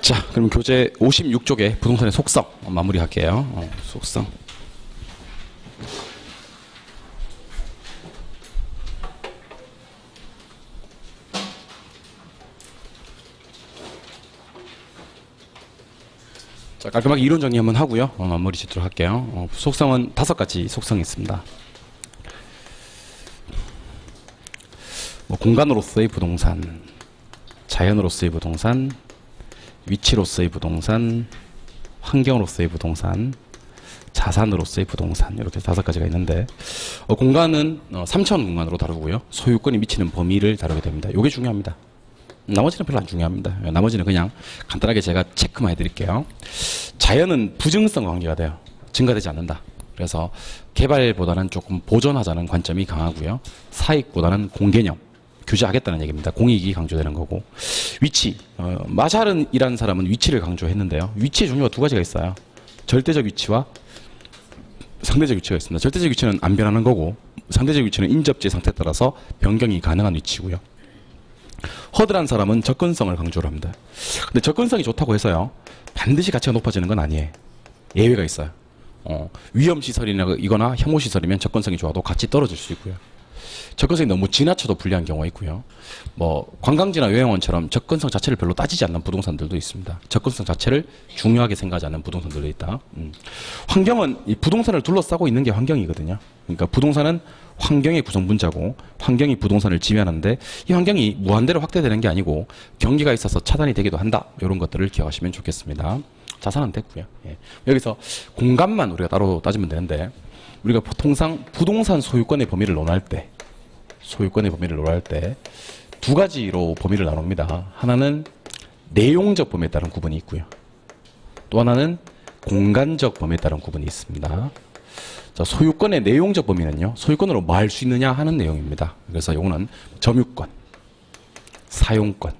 자, 그럼 교재 56쪽에 부동산의 속성 마무리할게요. 속성. 자, 깔끔하게 이론 정리 한번 하고요. 마무리 짓도록 할게요. 속성은 5가지 속성이 있습니다. 공간으로서의 부동산, 자연으로서의 부동산, 위치로서의 부동산, 환경으로서의 부동산, 자산으로서의 부동산, 이렇게 5가지가 있는데, 공간은 3차원 공간으로 다루고요. 소유권이 미치는 범위를 다루게 됩니다. 이게 중요합니다. 나머지는 별로 안 중요합니다. 나머지는 그냥 간단하게 제가 체크만 해드릴게요. 자연은 부증성과 관계가 돼요. 증가되지 않는다. 그래서 개발보다는 조금 보존하자는 관점이 강하고요. 사익보다는 공개념, 규제하겠다는 얘기입니다. 공익이 강조되는 거고. 위치, 마샬은이라는 사람은 위치를 강조했는데요. 위치의 종류가 2가지가 있어요. 절대적 위치와 상대적 위치가 있습니다. 절대적 위치는 안 변하는 거고, 상대적 위치는 인접지의 상태에 따라서 변경이 가능한 위치고요. 허드란 사람은 접근성을 강조를 합니다. 근데 접근성이 좋다고 해서요, 반드시 가치가 높아지는 건 아니에요. 예외가 있어요. 위험시설이거나 혐오시설이면 접근성이 좋아도 가치 떨어질 수 있고요. 접근성이 너무 지나쳐도 불리한 경우가 있고요. 관광지나 요양원처럼 접근성 자체를 별로 따지지 않는 부동산들도 있습니다. 접근성 자체를 중요하게 생각하지 않는 부동산들도 있다. 환경은 이 부동산을 둘러싸고 있는 게 환경이거든요. 그러니까 부동산은 환경의 구성분자고 환경이 부동산을 지배하는데 이 환경이 무한대로 확대되는 게 아니고 경계가 있어서 차단이 되기도 한다. 이런 것들을 기억하시면 좋겠습니다. 자산은 됐고요. 예. 여기서 공간만 우리가 따로 따지면 되는데 우리가 통상 부동산 소유권의 범위를 논할 때 2가지로 범위를 나눕니다. 하나는 내용적 범위에 따른 구분이 있고요. 또 하나는 공간적 범위에 따른 구분이 있습니다. 자, 소유권의 내용적 범위는요, 소유권으로 뭐 할 수 있느냐 하는 내용입니다. 그래서 이거는 점유권, 사용권,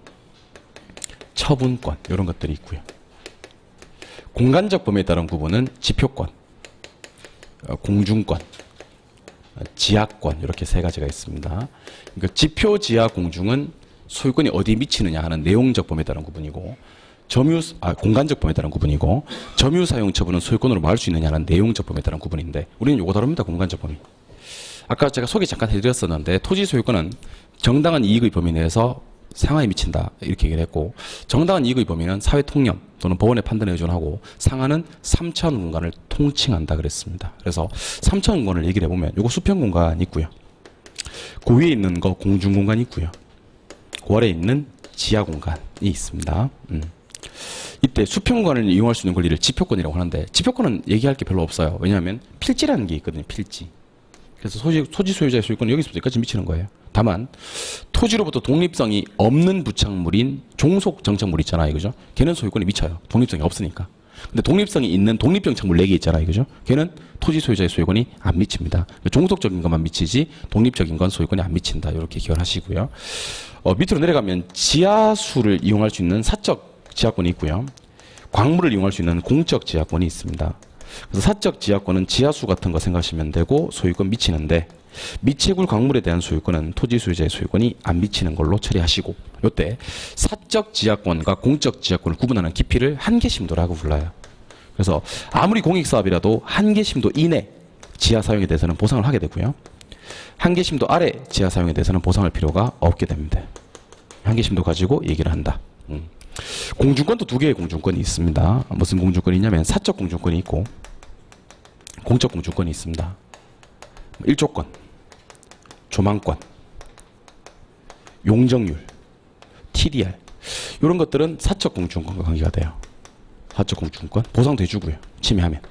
처분권 이런 것들이 있고요. 공간적 범위에 따른 구분은 지표권, 공중권, 지하권 이렇게 3가지가 있습니다. 그러니까 지표, 지하, 공중은 소유권이 어디에 미치느냐 하는 내용적 범위에 따른 구분이고 공간적 범위에 따른 구분이고 점유, 사용, 처분은 소유권으로 뭐 할 수 있느냐 하는 내용적 범위에 따른 구분인데 우리는 요거 다룹니다. 공간적 범위. 아까 제가 소개 잠깐 해드렸었는데 토지 소유권은 정당한 이익의 범위 내에서 상하에 미친다 이렇게 얘기를 했고 정당한 이익의 범위는 사회 통념 또는 법원의 판단에 의존하고 상하는 3차원 공간을 통칭한다 그랬습니다. 그래서 3차원 공간을 얘기를 해보면 요거 수평 공간이 있고요. 그 위에 있는 거 공중 공간이 있고요. 그 아래에 있는 지하 공간이 있습니다. 이때 수평 공간을 이용할 수 있는 권리를 지표권이라고 하는데 지표권은 얘기할 게 별로 없어요. 왜냐하면 필지라는 게 있거든요. 필지. 그래서 토지 소유자의 소유권은 여기서부터 여기까지 미치는 거예요. 다만 토지로부터 독립성이 없는 부착물인 종속 정착물 있잖아요. 그죠? 걔는 소유권이 미쳐요. 독립성이 없으니까. 근데 독립성이 있는 독립정착물 4개 있잖아요. 그죠? 걔는 토지 소유자의 소유권이 안 미칩니다. 종속적인 것만 미치지 독립적인 건 소유권이 안 미친다. 이렇게 기억을 하시고요. 밑으로 내려가면 지하수를 이용할 수 있는 사적 지하권이 있고요. 광물을 이용할 수 있는 공적 지하권이 있습니다. 그래서 사적 지하권은 지하수 같은 거 생각하시면 되고 소유권 미치는데 미채굴 광물에 대한 소유권은 토지 소유자의 소유권이 안 미치는 걸로 처리하시고 이때 사적 지하권과 공적 지하권을 구분하는 깊이를 한계심도라고 불러요. 그래서 아무리 공익사업이라도 한계심도 이내 지하 사용에 대해서는 보상을 하게 되고요. 한계심도 아래 지하 사용에 대해서는 보상할 필요가 없게 됩니다. 한계심도 가지고 얘기를 한다. 공중권도 2개의 공중권이 있습니다. 무슨 공중권이 있냐면 사적 공중권이 있고 공적 공중권이 있습니다. 1조권, 조망권, 용적률, TDR 이런 것들은 사적 공중권과 관계가 돼요. 사적 공중권 보상도 해주고요. 침해하면.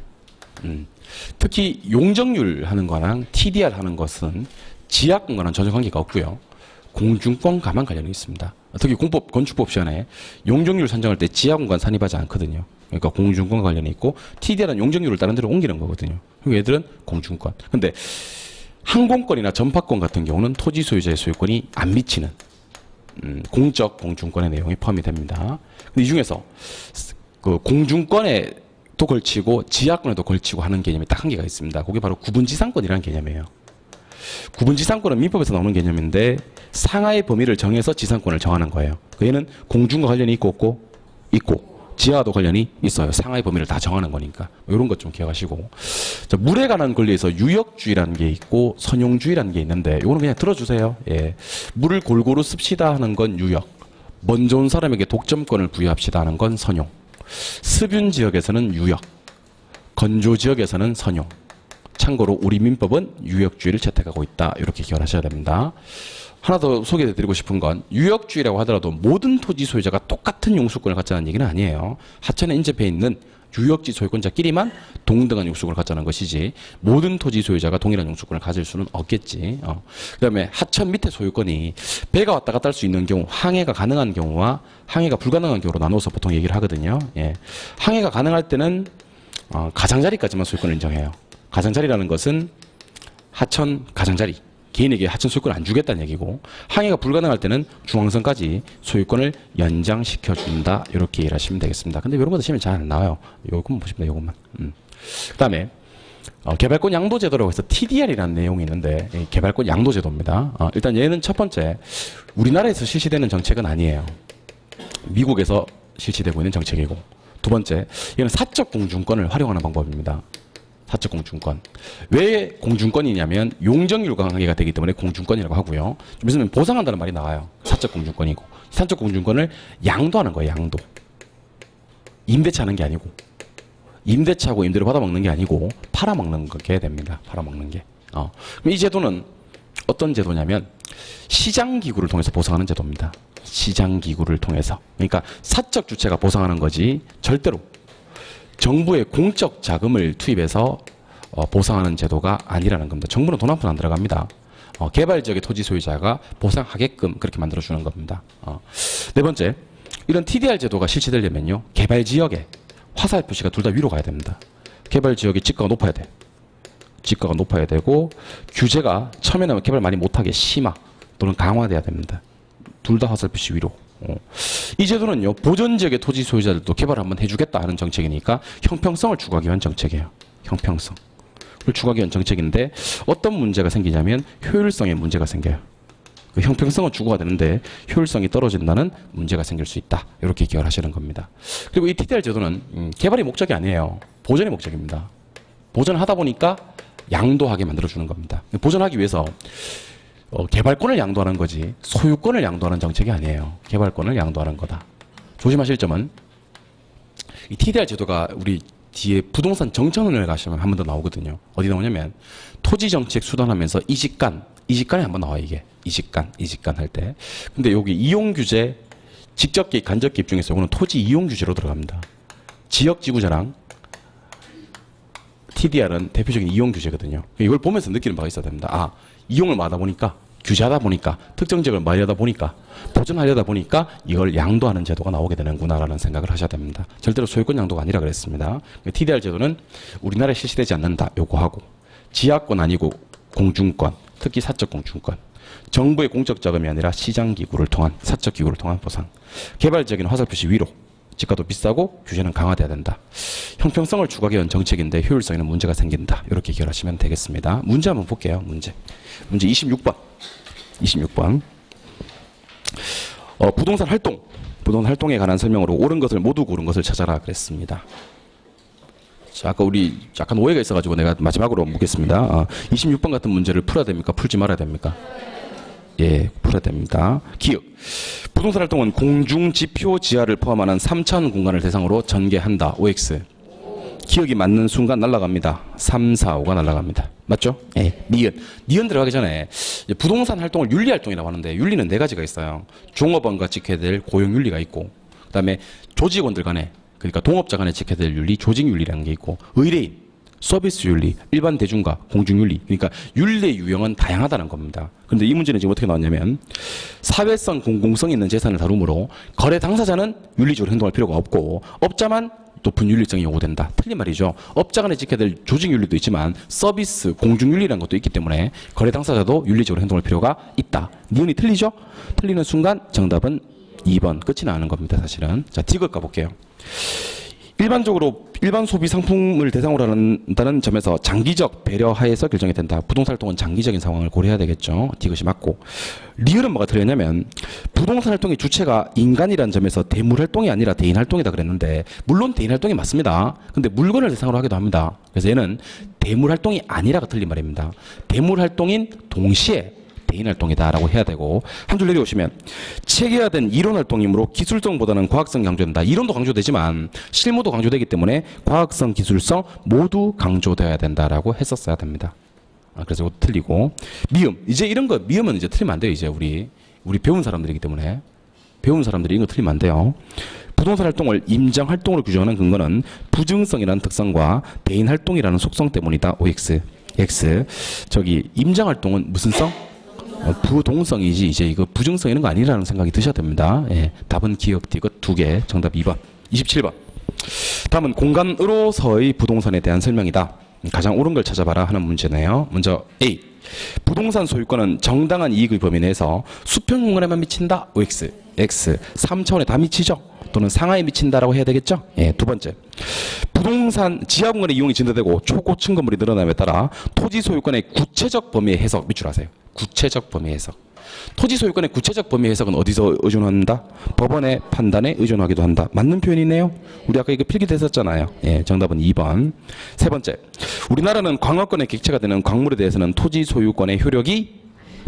특히 용적률 하는 거랑 TDR 하는 것은 지하권과는 전혀 관계가 없고요. 공중권과만 관련이 있습니다. 특히 건축법 시간에 용적률 산정할 때 지하공간 산입하지 않거든요. 그러니까 공중권 관련이 있고 TDR은 용적률을 다른 데로 옮기는 거거든요. 그리고 얘들은 공중권. 근데 항공권이나 전파권 같은 경우는 토지 소유자의 소유권이 안 미치는 공적 공중권의 내용이 포함이 됩니다. 근데 이 중에서 그 공중권에도 걸치고 지하권에도 걸치고 하는 개념이 딱 한 개가 있습니다. 그게 바로 구분지상권이라는 개념이에요. 구분지상권은 민법에서 나오는 개념인데 상하의 범위를 정해서 지상권을 정하는 거예요. 얘는 공중과 관련이 있고 없고 있고 지하와도 관련이 있어요. 상하의 범위를 다 정하는 거니까. 이런 것 좀 기억하시고. 자, 물에 관한 권리에서 유역주의라는 게 있고 선용주의라는 게 있는데 이거는 그냥 들어주세요. 예. 물을 골고루 씁시다 하는 건 유역. 먼저 온 사람에게 독점권을 부여합시다 하는 건 선용. 습윤 지역에서는 유역. 건조 지역에서는 선용. 참고로 우리 민법은 유역주의를 채택하고 있다. 이렇게 기억하셔야 됩니다. 하나 더 소개해드리고 싶은 건 유역주의라고 하더라도 모든 토지 소유자가 똑같은 용수권을 갖자는 얘기는 아니에요. 하천에 인접해 있는 유역지 소유권자끼리만 동등한 용수권을 갖자는 것이지 모든 토지 소유자가 동일한 용수권을 가질 수는 없겠지. 그다음에 하천 밑에 소유권이 배가 왔다 갔다 할 수 있는 경우, 항해가 가능한 경우와 항해가 불가능한 경우로 나눠서 보통 얘기를 하거든요. 예. 항해가 가능할 때는 가장자리까지만 소유권을 인정해요. 가장자리라는 것은 하천 가장자리. 개인에게 하천 소유권을 안 주겠다는 얘기고, 항해가 불가능할 때는 중앙선까지 소유권을 연장시켜준다. 이렇게 이해하시면 되겠습니다. 근데 이런 거 시험에 잘 안 나와요. 요것만 보시면 돼요. 요것만. 그 다음에 개발권 양도제도라고 해서 TDR이라는 내용이 있는데 개발권 양도제도입니다. 일단 얘는 첫 번째, 우리나라에서 실시되는 정책은 아니에요. 미국에서 실시되고 있는 정책이고, 두 번째, 얘는 사적 공중권을 활용하는 방법입니다. 사적 공중권. 왜 공중권이냐면 용적률과 관계가 되기 때문에 공중권이라고 하고요. 좀 있으면 보상한다는 말이 나와요. 사적 공중권이고. 사적 공중권을 양도하는 거예요. 양도. 임대차 하는 게 아니고. 임대차하고 임대료 받아먹는 게 아니고 팔아먹는 게 됩니다. 팔아먹는 게. 그럼 이 제도는 어떤 제도냐면 시장기구를 통해서 보상하는 제도입니다. 시장기구를 통해서. 그러니까 사적 주체가 보상하는 거지 절대로 정부의 공적 자금을 투입해서 보상하는 제도가 아니라는 겁니다. 정부는 돈 한 푼 안 들어갑니다. 개발 지역의 토지 소유자가 보상하게끔 그렇게 만들어주는 겁니다. 네 번째, 이런 TDR 제도가 실시되려면요, 개발 지역에 화살 표시가 둘 다 위로 가야 됩니다. 개발 지역의 지가가 높아야 돼. 지가가 높아야 되고, 규제가 처음에는 개발 많이 못하게 심화 또는 강화돼야 됩니다. 둘 다 화살 표시 위로. 이 제도는요, 보전지역의 토지 소유자들도 개발을 한번 해주겠다 하는 정책이니까 형평성을 추구하기 위한 정책이에요. 형평성을 추구하기 위한 정책인데 어떤 문제가 생기냐면 효율성에 문제가 생겨요. 그 형평성은 추구가 되는데 효율성이 떨어진다는 문제가 생길 수 있다. 이렇게 기억하시는 겁니다. 그리고 이 TDR 제도는 개발이 목적이 아니에요. 보전이 목적입니다. 보전을 하다 보니까 양도하게 만들어주는 겁니다. 보전하기 위해서 개발권을 양도하는 거지 소유권을 양도하는 정책이 아니에요. 개발권을 양도하는 거다. 조심하실 점은 이 TDR 제도가 우리 뒤에 부동산 정천을 가시면 한 번 더 나오거든요. 어디 나오냐면 토지정책 수단하면서 이직간에 한번 나와요. 이게 이직간 할 때. 근데 여기 이용규제 직접 개입 간접 개입 중에서 이거는 토지 이용규제로 들어갑니다. 지역지구자랑 TDR은 대표적인 이용규제거든요. 이걸 보면서 느끼는 바가 있어야 됩니다. 이용을 많이 하다 보니까, 규제하다 보니까, 특정 지역을 많이 하다 보니까, 보전하려다 보니까 이걸 양도하는 제도가 나오게 되는구나라는 생각을 하셔야 됩니다. 절대로 소유권 양도가 아니라 그랬습니다. TDR 제도는 우리나라에 실시되지 않는다. 요거 하고, 지하권 아니고 공중권, 특히 사적 공중권, 정부의 공적 자금이 아니라 시장기구를 통한, 사적 기구를 통한 보상, 개발적인 화살표시 위로, 지가도 비싸고 규제는 강화돼야 된다. 형평성을 추구하기 위한 정책인데 효율성에는 문제가 생긴다. 이렇게 기억하시면 되겠습니다. 문제 한번 볼게요. 문제 26번. 26번. 부동산 활동에 관한 설명으로 옳은 것을 모두 고른 것을 찾아라 그랬습니다. 자, 아까 우리 약간 오해가 있어가지고 내가 마지막으로 묻겠습니다. 26번 같은 문제를 풀어야 됩니까? 풀지 말아야 됩니까? 예, 풀어야 됩니다. 기억. 부동산 활동은 공중 지표 지하를 포함하는 3차원 공간을 대상으로 전개한다. OX. 기억이 맞는 순간 날아갑니다. 3, 4, 5가 날아갑니다. 맞죠? 예. 니은 들어가기 전에 부동산 활동을 윤리활동이라고 하는데 윤리는 네 가지가 있어요. 종업원과 지켜야 될 고용윤리가 있고, 그 다음에 조직원들 간에, 그러니까 동업자 간에 지켜야 될 윤리, 조직윤리라는 게 있고, 의뢰인, 서비스 윤리, 일반 대중과 공중윤리. 그러니까 윤리의 유형은 다양하다는 겁니다. 그런데 이 문제는 지금 어떻게 나왔냐면 사회성, 공공성 있는 재산을 다루므로 거래 당사자는 윤리적으로 행동할 필요가 없고 업자만 높은 윤리성이 요구된다. 틀린 말이죠. 업자 간에 지켜야 될 조직윤리도 있지만 서비스, 공중윤리라는 것도 있기 때문에 거래 당사자도 윤리적으로 행동할 필요가 있다. 니은이 틀리죠? 틀리는 순간 정답은 2번. 끝이 나는 겁니다. 사실은. 자, 디귿 가볼게요. 일반적으로 일반 소비 상품을 대상으로 한다는 점에서 장기적 배려하에서 결정이 된다. 부동산 활동은 장기적인 상황을 고려해야 되겠죠. 이것이 맞고. 리을은 뭐가 들렸냐면 부동산 활동의 주체가 인간이라는 점에서 대물 활동이 아니라 대인 활동이다 그랬는데 물론 대인 활동이 맞습니다. 근데 물건을 대상으로 하기도 합니다. 그래서 얘는 대물 활동이 아니라가 틀린 말입니다. 대물 활동인 동시에 대인 활동이다라고 해야 되고 한 줄 내려오시면 체계화된 이론 활동이므로 기술성보다는 과학성 강조된다. 이론도 강조되지만 실무도 강조되기 때문에 과학성, 기술성 모두 강조되어야 된다라고 했었어야 됩니다. 그래서 이거 틀리고 미음 이제 이런 거 미음은 이제 틀리면 안 돼요. 이제 우리 배운 사람들이기 때문에 배운 사람들이 이거 틀리면 안 돼요. 부동산 활동을 임장 활동으로 규정하는 근거는 부증성이라는 특성과 대인 활동이라는 속성 때문이다. OX X 저기 임장 활동은 무슨 성? 부동성이지 이제 이거 부증성 이런 거 아니라는 생각이 드셔야 됩니다. 예, 답은 기억 이것 2개 정답 2번 27번 다음은 공간으로서의 부동산에 대한 설명이다. 가장 옳은 걸 찾아봐라 하는 문제네요. 먼저 A 부동산 소유권은 정당한 이익의 범위 내에서 수평 공간에만 미친다. OX X 3차원에 다 미치죠. 또는 상하에 미친다라고 해야 되겠죠. 예, 두 번째 부동산 지하 공간의 이용이 증대되고 초고층 건물이 늘어남에 따라 토지 소유권의 구체적 범위의 해석 밑줄하세요. 구체적 범위 해석. 토지 소유권의 구체적 범위 해석은 어디서 의존한다? 법원의 판단에 의존하기도 한다. 맞는 표현이네요. 우리 아까 이거 필기됐었잖아요. 예, 정답은 2번. 세 번째, 우리나라는 광업권의 객체가 되는 광물에 대해서는 토지 소유권의 효력이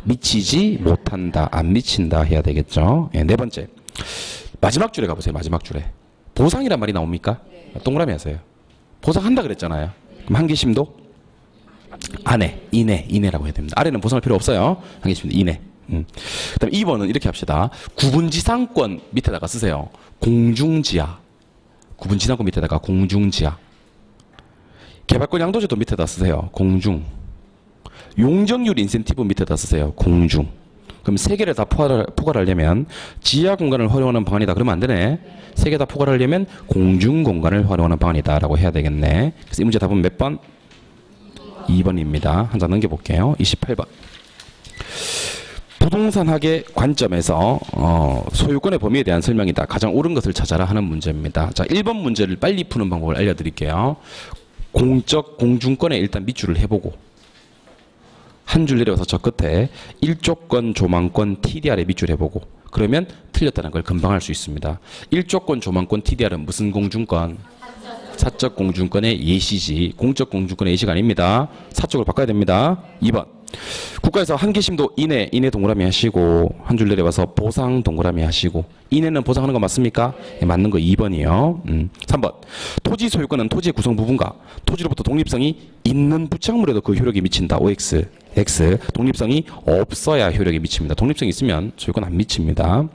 미치지 못한다. 안 미친다 해야 되겠죠. 예, 네 번째, 마지막 줄에 가보세요. 마지막 줄에. 보상이란 말이 나옵니까? 동그라미 하세요. 보상한다 그랬잖아요. 그럼 한계심도? 안에, 이내라고 해야 됩니다. 아래는 보상할 필요 없어요. 한계심도 이내. 그다음 2번은 이렇게 합시다. 구분지상권 밑에다가 쓰세요. 공중지하. 구분지상권 밑에다가 공중지하. 개발권 양도제도 밑에다 쓰세요. 공중. 용적률 인센티브 밑에다 쓰세요. 공중. 그럼 세 개를 다 포괄하려면 지하 공간을 활용하는 방안이다. 그러면 안 되네. 세 개 다 포괄하려면 공중 공간을 활용하는 방안이다라고 해야 되겠네. 그래서 이 문제 답은 몇 번? 2번입니다. 한 장 넘겨볼게요. 28번. 부동산학의 관점에서 소유권의 범위에 대한 설명이다. 가장 옳은 것을 찾아라 하는 문제입니다. 자, 1번 문제를 빨리 푸는 방법을 알려드릴게요. 공적 공중권에 일단 밑줄을 해보고 한 줄 내려와서 저 끝에 1조권 조망권 TDR에 밑줄 해보고 그러면 틀렸다는 걸 금방 알 수 있습니다. 1조권 조망권 TDR은 무슨 공중권? 사적 공중권의 예시지. 공적 공중권의 예시가 아닙니다. 사적으로 바꿔야 됩니다. 2번. 국가에서 한계심도 이내 동그라미 하시고 한 줄 내려와서 보상 동그라미 하시고 이내는 보상하는 거 맞습니까? 네, 맞는 거 2번이요. 3번. 토지 소유권은 토지의 구성 부분과 토지로부터 독립성이 있는 부착물에도 그 효력이 미친다. OX. X. 독립성이 없어야 효력이 미칩니다. 독립성이 있으면 소유권 안 미칩니다.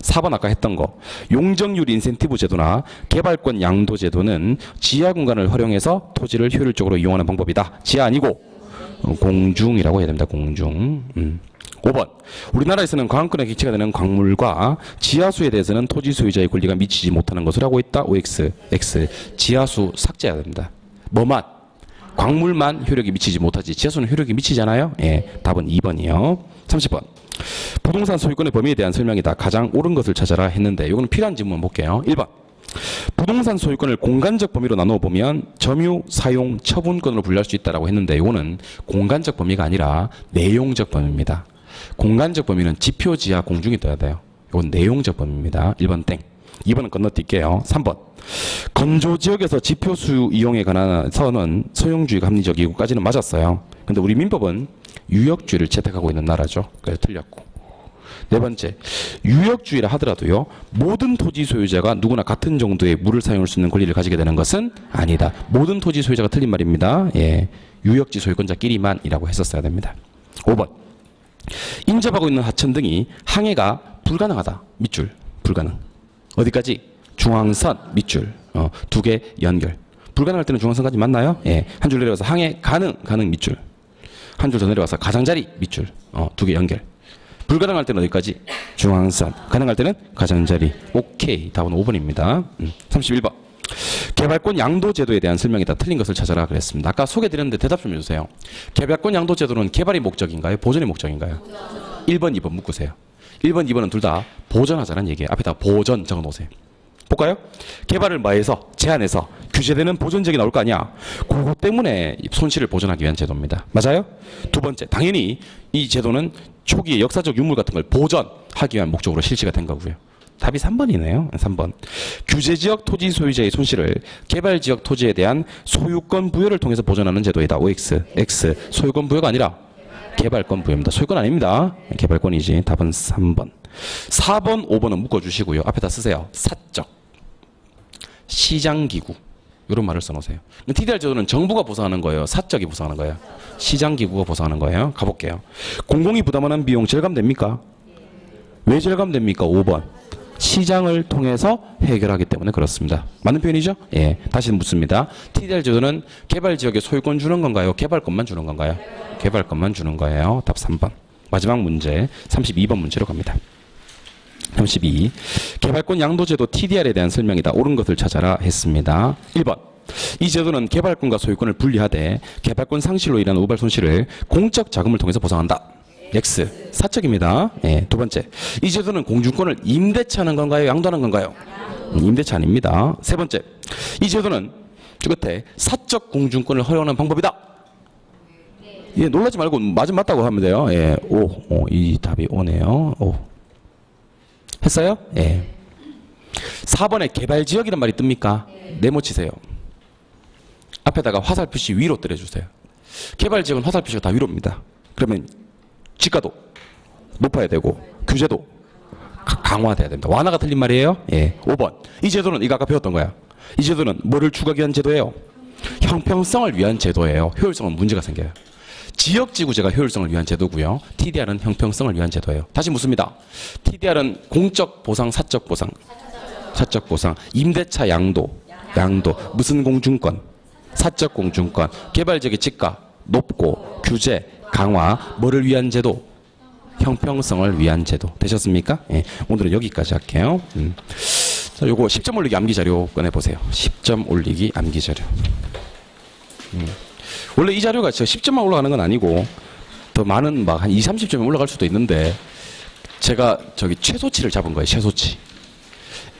4번 아까 했던 거 용적률 인센티브 제도나 개발권 양도 제도는 지하 공간을 활용해서 토지를 효율적으로 이용하는 방법이다. 지하 아니고 공중이라고 해야 됩니다. 공중. 5번 우리나라에서는 광권의 객체가 되는 광물과 지하수에 대해서는 토지 소유자의 권리가 미치지 못하는 것을 하고 있다. OX X 지하수 삭제해야 됩니다. 뭐만? 광물만 효력이 미치지 못하지 지하수는 효력이 미치잖아요. 예, 답은 2번이요. 30번 부동산 소유권의 범위에 대한 설명이다. 가장 옳은 것을 찾아라 했는데 이거는 필요한 질문 볼게요. 1번 부동산 소유권을 공간적 범위로 나누어 보면 점유, 사용, 처분권으로 분류할 수 있다고 했는데 이거는 공간적 범위가 아니라 내용적 범위입니다. 공간적 범위는 지표, 지하, 공중이 떠야 돼요. 이건 내용적 범위입니다. 1번 땡. 2번은 건너뛸게요. 3번 건조지역에서 지표수 이용에 관해서는 소용주의가 합리적이고까지는 맞았어요. 근데 우리 민법은 유역주의를 채택하고 있는 나라죠. 그래서 틀렸고. 네 번째, 유역주의라 하더라도요 모든 토지 소유자가 누구나 같은 정도의 물을 사용할 수 있는 권리를 가지게 되는 것은 아니다. 모든 토지 소유자가 틀린 말입니다. 예, 유역지 소유권자끼리만이라고 했었어야 됩니다. 5번 인접하고 있는 하천 등이 항해가 불가능하다. 밑줄 불가능. 어디까지? 중앙선 밑줄. 두 개 연결. 불가능할 때는 중앙선까지 맞나요? 예, 한 줄 내려와서 항해 가능 밑줄. 한 줄 더 내려와서 가장자리 밑줄. 두 개 연결. 불가능할 때는 어디까지? 중앙선. 가능할 때는 가장자리. 오케이. 답은 5번입니다. 31번. 개발권 양도 제도에 대한 설명이다. 틀린 것을 찾아라 그랬습니다. 아까 소개드렸는데 대답 좀 해주세요. 개발권 양도 제도는 개발이 목적인가요? 보전이 목적인가요? 1번, 2번 묶으세요. 1번, 2번은 둘 다 보전하자는 얘기예요. 앞에다 보전 적어놓으세요. 볼까요? 개발을 뭐해서 제한해서 규제되는 보존지역이 나올 거 아니야. 그거 때문에 손실을 보전하기 위한 제도입니다. 맞아요? 두 번째, 당연히 이 제도는 초기의 역사적 유물 같은 걸 보전하기 위한 목적으로 실시가 된 거고요. 답이 3번이네요. 3번. 규제지역 토지 소유자의 손실을 개발지역 토지에 대한 소유권 부여를 통해서 보전하는 제도이다. OX, X. 소유권 부여가 아니라 개발권 부여입니다. 소유권 아닙니다. 개발권이지. 답은 3번. 4번, 5번은 묶어주시고요. 앞에다 쓰세요. 사적. 시장기구 이런 말을 써놓으세요. TDR 제도는 정부가 보상하는 거예요. 사적이 보상하는 거예요. 시장기구가 보상하는 거예요. 가볼게요. 공공이 부담하는 비용 절감됩니까? 왜 절감됩니까? 5번. 시장을 통해서 해결하기 때문에 그렇습니다. 맞는 표현이죠? 예. 다시 묻습니다. TDR 제도는 개발지역에 소유권 주는 건가요? 개발권만 주는 건가요? 개발권만 주는 거예요. 답 3번. 마지막 문제 32번 문제로 갑니다. 32. 개발권 양도제도 TDR에 대한 설명이다. 옳은 것을 찾아라 했습니다. 1번. 이 제도는 개발권과 소유권을 분리하되 개발권 상실로 인한 우발 손실을 공적 자금을 통해서 보상한다. X. 사적입니다. 예. 두 번째. 이 제도는 공주권을 임대차하는 건가요? 양도하는 건가요? 임대차 아닙니다. 세 번째. 이 제도는 끝에 사적 공주권을 허용하는 방법이다. 예, 놀라지 말고 맞다고 하면 돼요. 예. 오. 이 답이 오네요. 오. 했어요? 예. 4번에 개발지역이란 말이 뜹니까? 네모 치세요. 앞에다가 화살표시 위로 때려주세요. 개발지역은 화살표시가 다 위로입니다. 그러면 지가도 높아야 되고 규제도 강화돼야 됩니다. 완화가 틀린 말이에요? 예. 5번. 이 제도는 이거 아까 배웠던 거야. 이 제도는 뭐를 추구하기 위한 제도예요? 형평성을 위한 제도예요. 효율성은 문제가 생겨요. 지역지구제가 효율성을 위한 제도고요. TDR은 형평성을 위한 제도예요. 다시 묻습니다. TDR은 공적 보상, 사적 보상. 사적 보상. 임대차 양도. 무슨 공중권? 사적 공중권. 개발지역의 지가 높고 규제 강화. 뭐를 위한 제도? 형평성을 위한 제도. 되셨습니까? 예. 오늘은 여기까지 할게요. 자, 요거 10점 올리기 암기 자료 꺼내보세요. 10점 올리기 암기 자료. 원래 이 자료가 10점만 올라가는 건 아니고 더 많은 막 한 20, 30점이 올라갈 수도 있는데 제가 저기 최소치를 잡은 거예요. 최소치.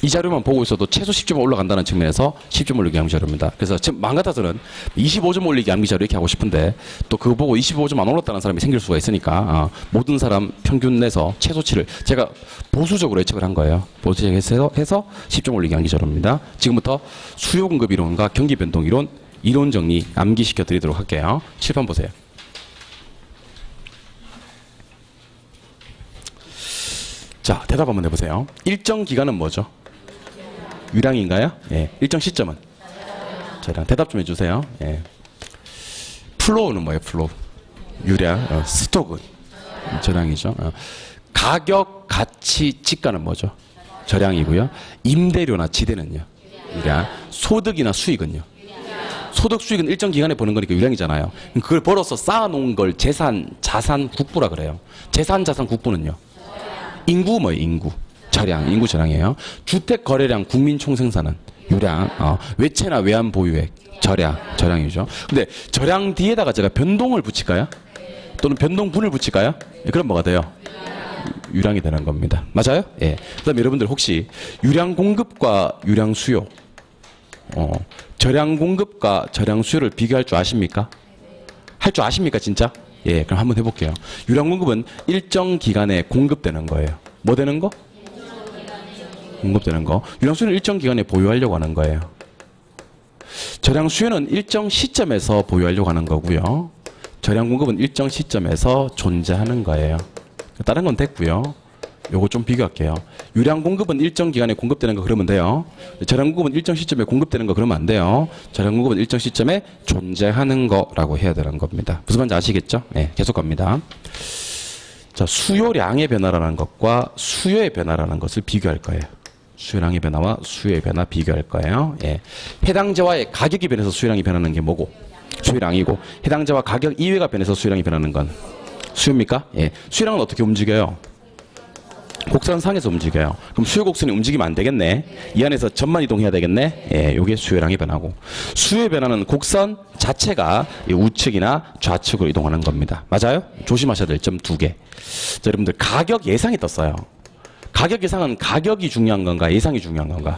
이 자료만 보고 있어도 최소 10점 올라간다는 측면에서 10점 올리기 암기 자료입니다. 그래서 지금 마음 같아서는 25점 올리기 암기 자료 이렇게 하고 싶은데 또 그거 보고 25점 안 올랐다는 사람이 생길 수가 있으니까 모든 사람 평균 내서 최소치를 제가 보수적으로 예측을 한 거예요. 보수적으로 해서 10점 올리기 암기 자료입니다. 지금부터 수요 공급 이론과 경기 변동 이론 이론 정리 암기시켜 드리도록 할게요. 칠판 보세요. 자, 대답 한번 해보세요. 일정 기간은 뭐죠? 유량인가요? 예. 일정 시점은? 저랑 대답 좀 해주세요. 예. 플로우는 뭐예요? 플로우. 유량. 스톡은? 저량이죠. 가격, 가치, 지가는 뭐죠? 저량이고요. 임대료나 지대는요? 유량. 소득이나 수익은요? 소득 수익은 일정 기간에 버는 거니까 유량이잖아요. 그걸 벌어서 쌓아놓은 걸 재산, 자산 국부라 그래요. 재산, 자산 국부는요? 인구 뭐예요? 인구. 저량, 인구 저량이에요. 주택 거래량, 국민 총생산은 유량. 외채나 외환 보유액, 저량이죠. 근데 저량 뒤에다가 제가 변동을 붙일까요? 또는 변동분을 붙일까요? 예, 그럼 뭐가 돼요? 유량이 되는 겁니다. 맞아요? 예. 그다음에 여러분들 혹시 유량 공급과 유량 수요, 저량 공급과 저량 수요를 비교할 줄 아십니까? 할 줄 아십니까, 진짜? 예, 그럼 한번 해볼게요. 유량 공급은 일정 기간에 공급되는 거예요. 뭐 되는 거? 공급되는 거. 유량 수요는 일정 기간에 보유하려고 하는 거예요. 저량 수요는 일정 시점에서 보유하려고 하는 거고요. 저량 공급은 일정 시점에서 존재하는 거예요. 다른 건 됐고요. 요거 좀 비교할게요. 유량 공급은 일정 기간에 공급되는 거 그러면 돼요. 저량 공급은 일정 시점에 공급되는 거 그러면 안 돼요. 저량 공급은 일정 시점에 존재하는 거라고 해야 되는 겁니다. 무슨 말인지 아시겠죠? 네, 계속 갑니다. 자, 수요량의 변화라는 것과 수요의 변화라는 것을 비교할 거예요. 수요량의 변화와 수요의 변화 비교할 거예요. 예. 해당자와의 가격이 변해서 수요량이 변하는 게 뭐고? 수요량이고, 해당자와 가격 이외가 변해서 수요량이 변하는 건 수요입니까? 예. 수요량은 어떻게 움직여요? 곡선상에서 움직여요. 그럼 수요 곡선이 움직이면 안 되겠네. 이 안에서 점만 이동해야 되겠네. 예, 요게 수요량의 변화고. 수요의 변화는 곡선 자체가 우측이나 좌측으로 이동하는 겁니다. 맞아요? 조심하셔야 될 점 두 개. 자, 여러분들 가격 예상이 떴어요. 가격 예상은 가격이 중요한 건가, 예상이 중요한 건가?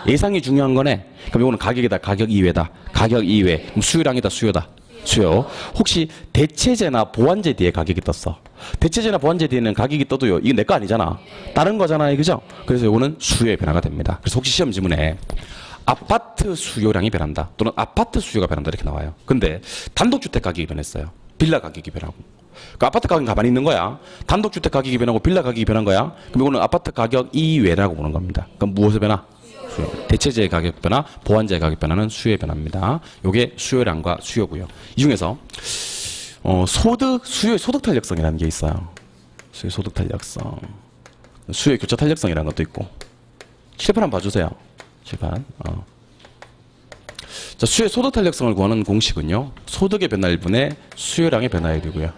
예상이 중요한 거네. 그럼 이거는 가격이다, 가격 이외다. 가격 이외. 그럼 수요량이다, 수요다. 수요. 혹시 대체제나 보완제 뒤에 가격이 떴어. 대체제나 보완제 뒤에는 가격이 떠도요. 이건 내 거 아니잖아. 다른 거잖아요. 그죠? 그래서 이거는 수요의 변화가 됩니다. 그래서 혹시 시험 지문에 아파트 수요량이 변한다. 또는 아파트 수요가 변한다. 이렇게 나와요. 근데 단독주택 가격이 변했어요. 빌라 가격이 변하고. 그 아파트 가격은 가만히 있는 거야. 단독주택 가격이 변하고 빌라 가격이 변한 거야. 그럼 이거는 아파트 가격 이외라고 보는 겁니다. 그럼 무엇의 변화? 수요. 대체제의 가격 변화, 보완제의 가격 변화는 수요의 변화입니다. 이게 수요량과 수요고요. 이 중에서 수요의 소득 탄력성이라는 게 있어요. 수요의 소득 탄력성. 수요의 교차 탄력성이라는 것도 있고. 칠판 한번 봐주세요. 칠판. 자, 수요의 소득 탄력성을 구하는 공식은요. 소득의 변화율분의 수요량의 변화율이고요.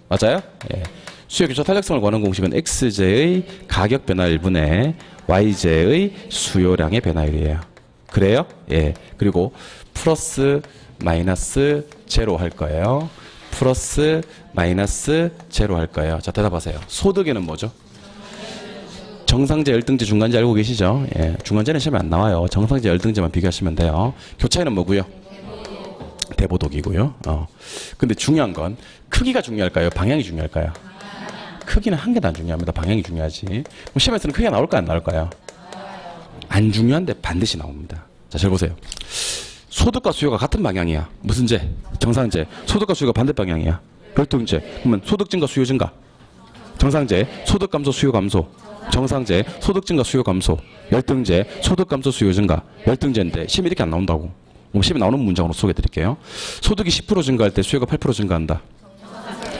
맞아요? 예. 수요 교차 탄력성을 구하는 공식은 X제의 가격 변화율분의 Y제의 수요량의 변화율이에요. 그래요? 예. 그리고 플러스 마이너스 제로 할 거예요. 플러스 마이너스 제로 할 거예요. 자, 대답하세요. 소득에는 뭐죠? 정상제, 열등제, 중간제 알고 계시죠? 예. 중간제는 시험에 안 나와요. 정상제, 열등제만 비교하시면 돼요. 교차에는 뭐고요? 대보독이고요. 근데 중요한 건 크기가 중요할까요? 방향이 중요할까요? 크기는 한 개도 안 중요합니다. 방향이 중요하지. 그럼 시험에서는 크기가 나올까요? 안 나올까요? 안 중요한데 반드시 나옵니다. 자, 잘 보세요. 소득과 수요가 같은 방향이야. 무슨 제? 정상제. 소득과 수요가 반대 방향이야. 열등제. 그러면 소득 증가, 수요 증가. 정상제. 소득 감소, 수요 감소. 정상제. 소득 증가, 수요 감소. 열등제. 소득 감소, 수요 증가. 열등제인데 시험에 이렇게 안 나온다고. 시험에 나오는 문장으로 소개해 드릴게요. 소득이 10% 증가할 때 수요가 8% 증가한다.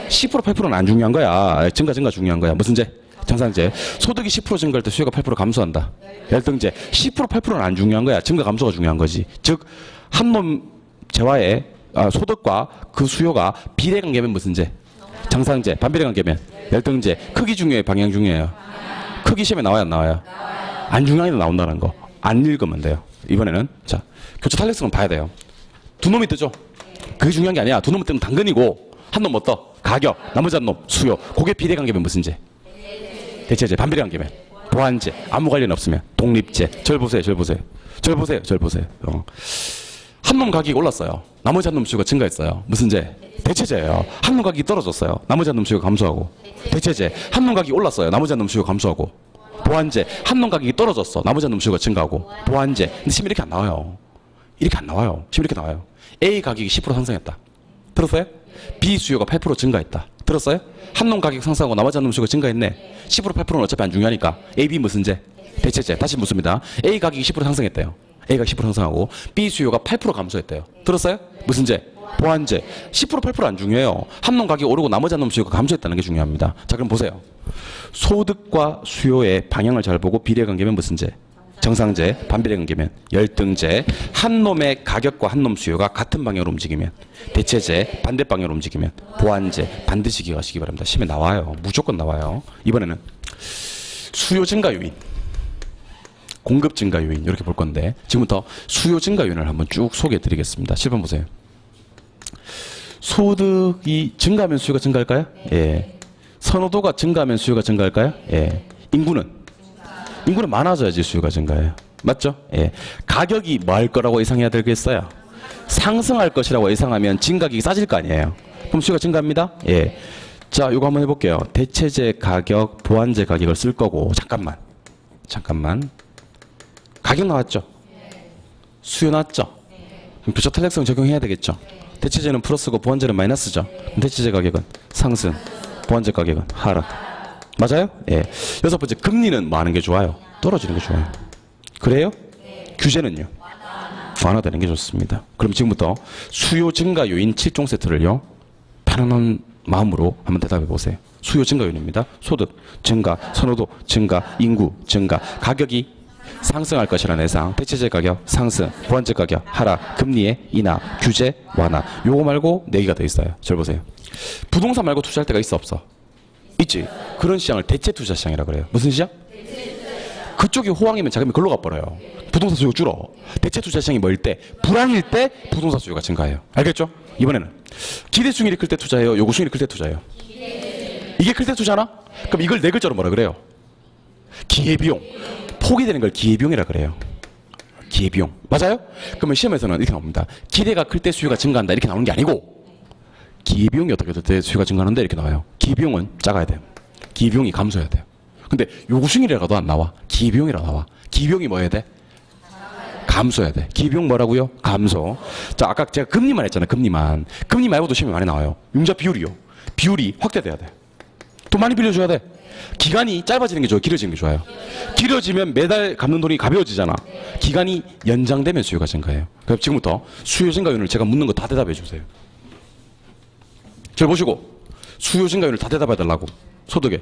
10% 8%는 안 중요한 거야. 증가 중요한 거야. 무슨 제? 정상제. 소득이 10% 증가할 때 수요가 8% 감소한다. 열등제. 10% 8%는 안 중요한 거야. 증가 감소가 중요한 거지. 즉 한 놈 재화의 소득과 그 수요가 비례관계면 무슨 제? 정상제. 반비례관계면 열등제. 크기 중요해요, 방향 중요해요? 크기 시험에 나와요, 안 나와요? 안 중요해도 나온다는 거. 안 읽으면 돼요. 이번에는 자, 교차 탄력성은 봐야 돼요. 두 놈이 뜨죠. 그게 중요한 게 아니야. 두 놈은 뜨면 당근이고 한 놈 뭐 떠? 가격. 나머지 한 놈 수요. 그게 비례관계면 무슨 제? 대체제. 반비례관계면 보완제. 아무 관련 없으면 독립제. 절 보세요. 한 놈 가격이 올랐어요. 나머지 한 놈 수요가 증가했어요. 무슨 제? 대체제예요. 한 놈 가격이 떨어졌어요. 나머지 한 놈 수요가 감소하고. 대체제. 한 놈 가격이 올랐어요. 나머지 한 놈 수요가 감소하고. 보완제. 한 놈 가격이 떨어졌어. 나머지 한 놈 수요가 증가하고. 보완제. 근데 시험 이렇게 안 나와요. 이렇게 안 나와요. 시험 이렇게 나와요. A 가격이 10% 상승했다. 들었어요? B 수요가 8% 증가했다. 들었어요? 한 놈 가격 상승하고 나머지 한 놈 수요가 증가했네. 10% 8%는 어차피 안 중요하니까. A, B 무슨 제? 대체제. 다시 묻습니다. A 가격이 10% 상승했대요. A가 10% 상승하고 B 수요가 8% 감소했대요. 들었어요? 무슨 제? 보완제. 10% 8%안 중요해요. 한 놈 가격이 오르고 나머지 한 놈 수요가 감소했다는 게 중요합니다. 자, 그럼 보세요. 소득과 수요의 방향을 잘 보고 비례관계면 무슨 제? 정상제. 반비례관계면 열등제. 한 놈의 가격과 한 놈 수요가 같은 방향으로 움직이면 대체제. 반대 방향으로 움직이면 보완제. 반드시 기억하시기 바랍니다. 시험에 나와요. 무조건 나와요. 이번에는 수요 증가 요인, 공급 증가 요인 이렇게 볼 건데 지금부터 수요 증가 요인을 한번 쭉 소개해 드리겠습니다. 7번 보세요. 소득이 증가하면 수요가 증가할까요? 예. 선호도가 증가하면 수요가 증가할까요? 예. 인구는 많아져야지 수요가 증가해요. 맞죠? 예. 가격이 뭐 할 거라고 예상해야 되겠어요? 상승할 것이라고 예상하면 진가격이 싸질 거 아니에요. 그럼 수요가 증가합니다. 예. 자, 이거 한번 해볼게요. 대체제 가격, 보완제 가격을 쓸 거고 잠깐만. 가격 나왔죠? 수요 나왔죠? 그럼 교차 탄력성 적용해야 되겠죠? 대체제는 플러스고 보완제는 마이너스죠? 그럼 대체제 가격은 상승, 보완제 가격은 하락. 맞아요? 예. 여섯 번째, 금리는 뭐 하는 게 좋아요? 떨어지는 게 좋아요. 그래요? 규제는요? 완화되는 게 좋습니다. 그럼 지금부터 수요 증가 요인 7종 세트를요, 편안한 마음으로 한번 대답해 보세요. 수요 증가 요인입니다. 소득 증가, 선호도 증가, 인구 증가, 가격이 상승할 것이라는 예상, 대체제 가격 상승, 보완제 가격 하락, 금리의 인하, 규제 완화. 요거 말고 4개가 더 있어요. 잘 보세요. 부동산 말고 투자할 데가 있어 없어? 있지. 그런 시장을 대체 투자 시장이라고 그래요. 무슨 시장? 그쪽이 호황이면 자금이 글로 가버려요. 부동산 수요가 줄어. 대체 투자 시장이 뭐일 때? 불황일 때 부동산 수요가 증가해요. 알겠죠? 이번에는 기대 수익률이 클 때 투자해요? 요구 수익률이 클 때 투자해요? 이게 클 때 투자나? 그럼 이걸 4글자로 뭐라 그래요? 기회비용. 포기되는 걸 기회비용이라 그래요. 기회비용. 맞아요? 그러면 시험에서는 이렇게 나옵니다. 기대가 클 때 수요가 증가한다 이렇게 나오는 게 아니고 기회비용이 어떻게 될 때 수요가 증가하는데 이렇게 나와요. 기회비용은 작아야 돼요. 기회비용이 감소해야 돼요. 근데 요구수익이라도 안 나와. 기회비용이라 나와. 기회비용이 뭐 해야 돼? 감소해야 돼. 기회비용 뭐라고요? 감소. 자, 아까 제가 금리만 했잖아요. 금리만. 금리 말고도 시험에 많이 나와요. 융자 비율이요. 비율이 확대돼야 돼. 돈 많이 빌려줘야 돼. 기간이 짧아지는 게 좋아요? 길어지는 게 좋아요? 길어지면 매달 갚는 돈이 가벼워지잖아. 기간이 연장되면 수요가 증가해요. 그럼 지금부터 수요 증가율을 제가 묻는 거 다 대답해 주세요. 저를 보시고 수요 증가율을 다 대답해 달라고. 소득의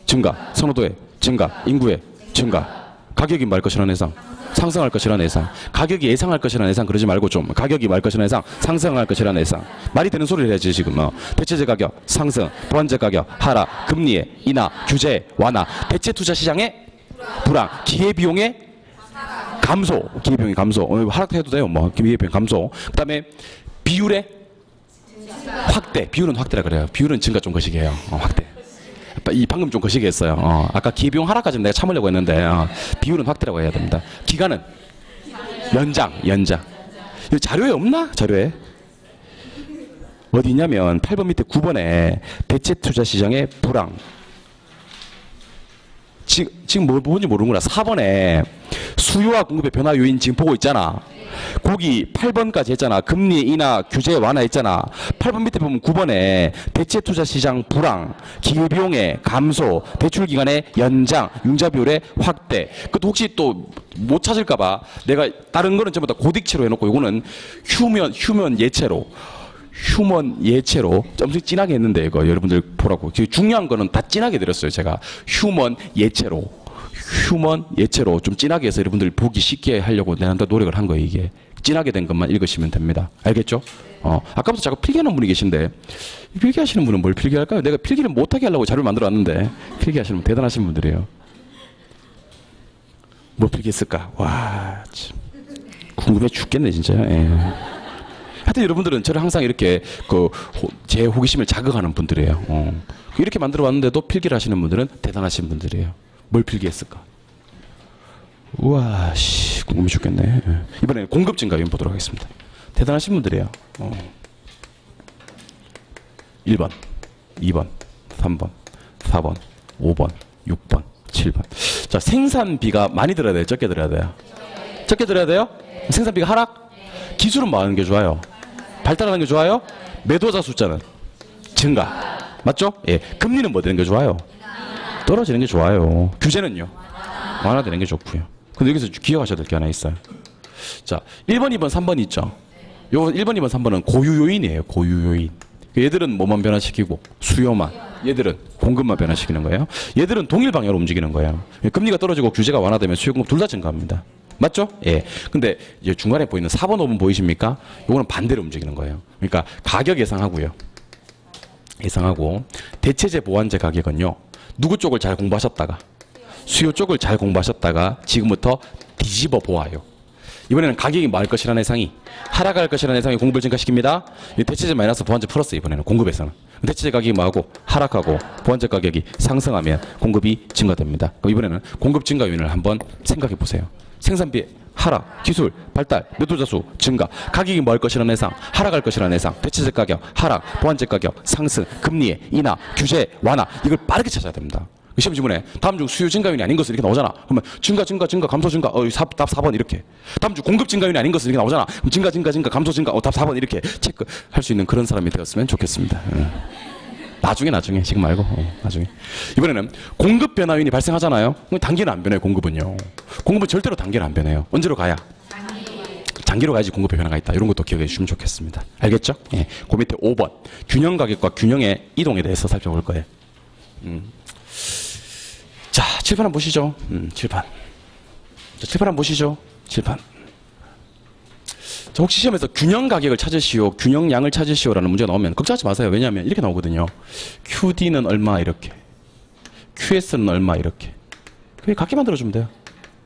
증가, 선호도의 증가, 인구의 증가, 가격이 말 것이라는 예상, 상승할 것이라는 예상, 가격이 예상할 것이라는 예상 그러지 말고 좀 가격이 말 것이라는 예상, 상승할 것이라는 예상. 말이 되는 소리를 해야지 지금. 대체재 가격 상승, 보완재 가격 하락, 금리의 인하, 규제 완화, 대체 투자 시장의 불황, 기회비용의 감소, 기회비용의 감소. 하락해도 돼요. 뭐 기회비용 감소. 그다음에 비율의 확대, 비율은 확대라 그래요. 비율은 증가 좀 거시기해요. 확대. 이 방금 좀 거시기 했어요. 아까 기회비용 하락까지는 내가 참으려고 했는데 비율은 확대라고 해야 됩니다. 기간은 연장. 이거 자료에 없나? 자료에 어디 있냐면 8번 밑에 9번에 대체 투자 시장의 불황. 지금 뭐 뭔지 모르는구나. 4번에 수요와 공급의 변화 요인 지금 보고 있잖아. 거기 8번까지 했잖아. 금리 인하, 규제 완화 했잖아. 8번 밑에 보면 9번에 대체 투자 시장 불황, 기회비용의 감소, 대출 기간의 연장, 융자 비율의 확대. 그것도 혹시 또 못 찾을까봐 내가 다른 거는 전부 다 고딕체로 해놓고 이거는 휴먼 예체로. 휴먼 예체로 좀 진하게 했는데 이거 여러분들 보라고. 중요한 거는 다 진하게 드렸어요. 제가 휴먼 예체로 좀 진하게 해서 여러분들 보기 쉽게 하려고 내가 노력을 한 거예요. 이게 진하게 된 것만 읽으시면 됩니다. 알겠죠? 아까부터 자꾸 필기하는 분이 계신데 필기하시는 분은 뭘 필기할까요? 내가 필기를 못하게 하려고 자료를 만들어 왔는데 필기하시는 분 대단하신 분들이에요. 뭐 필기했을까? 와, 참 궁금해 죽겠네 진짜. 예. 하여튼 여러분들은 저를 항상 이렇게 제 호기심을 자극하는 분들이에요. 이렇게 만들어 왔는데도 필기를 하시는 분들은 대단하신 분들이에요. 뭘 필기했을까? 우와, 씨, 궁금해 죽겠네. 이번에는 공급 증가 요인 보도록 하겠습니다. 대단하신 분들이에요. 1번, 2번, 3번, 4번, 5번, 6번, 7번. 자, 생산비가 많이 들어야 돼요? 적게 들어야 돼요? 적게 들어야 돼요? 생산비가 하락? 기술은 뭐 하는 게 좋아요? 발달하는 게 좋아요? 매도자 숫자는 증가. 맞죠? 예. 금리는 뭐 되는 게 좋아요? 떨어지는 게 좋아요. 규제는요? 완화되는 게 좋고요. 근데 여기서 기억하셔야 될 게 하나 있어요. 자, 1번, 2번, 3번 있죠? 요 1번, 2번, 3번은 고유 요인이에요. 고유 요인. 얘들은 뭐만 변화시키고 수요만. 얘들은 공급만 변화시키는 거예요. 얘들은 동일 방향으로 움직이는 거예요. 금리가 떨어지고 규제가 완화되면 수요 공급 둘 다 증가합니다. 맞죠? 예. 근데 이제 중간에 보이는 4번, 5번 보이십니까? 요거는 반대로 움직이는 거예요. 그러니까 가격 예상하고요. 예상하고 대체재 보완재 가격은요. 누구 쪽을 잘 공부하셨다가 수요 쪽을 잘 공부하셨다가 지금부터 뒤집어 보아요. 이번에는 가격이 뭐 할 것이라는 예상이 하락할 것이라는 예상이 공급을 증가시킵니다. 대체재 마이너스 보완재 플러스 이번에는 공급에서는 대체재 가격이 뭐하고 하락하고 보완재 가격이 상승하면 공급이 증가됩니다. 그럼 이번에는 공급 증가 요인을 한번 생각해 보세요. 생산비 하락, 기술, 발달, 매도자 수 증가, 가격이 뭐 할 것이라는 예상, 하락할 것이라는 예상, 대체재 가격 하락, 보완재 가격 상승, 금리의 인하, 규제 완화. 이걸 빠르게 찾아야 됩니다. 시험 지문에 다음 주 수요 증가율이 아닌 것은 이렇게 나오잖아. 그러면 증가, 감소, 증가. 답 4번 이렇게. 다음 주 공급 증가율이 아닌 것은 이렇게 나오잖아. 그럼 증가, 감소, 증가. 답 4번 이렇게 체크할 수 있는 그런 사람이 되었으면 좋겠습니다. 나중에 지금 말고 나중에. 이번에는 공급 변화 요인이 발생하잖아요. 단기는 안 변해요. 공급은요. 공급은 절대로 단기는 안 변해요. 언제로 가야? 장기로 가야지 공급의 변화가 있다. 이런 것도 기억해 주시면 좋겠습니다. 알겠죠? 예. 그 밑에 5번 균형 가격과 균형의 이동에 대해서 살펴볼 거예요. 자, 칠판 한번 보시죠. 칠판. 자, 칠판 한번 보시죠. 칠판. 자, 혹시 시험에서 균형 가격을 찾으시오, 균형량을 찾으시오라는 문제가 나오면 걱정하지 마세요. 왜냐하면 이렇게 나오거든요. QD는 얼마 이렇게, QS는 얼마 이렇게. 그게 같게 만들어주면 돼요.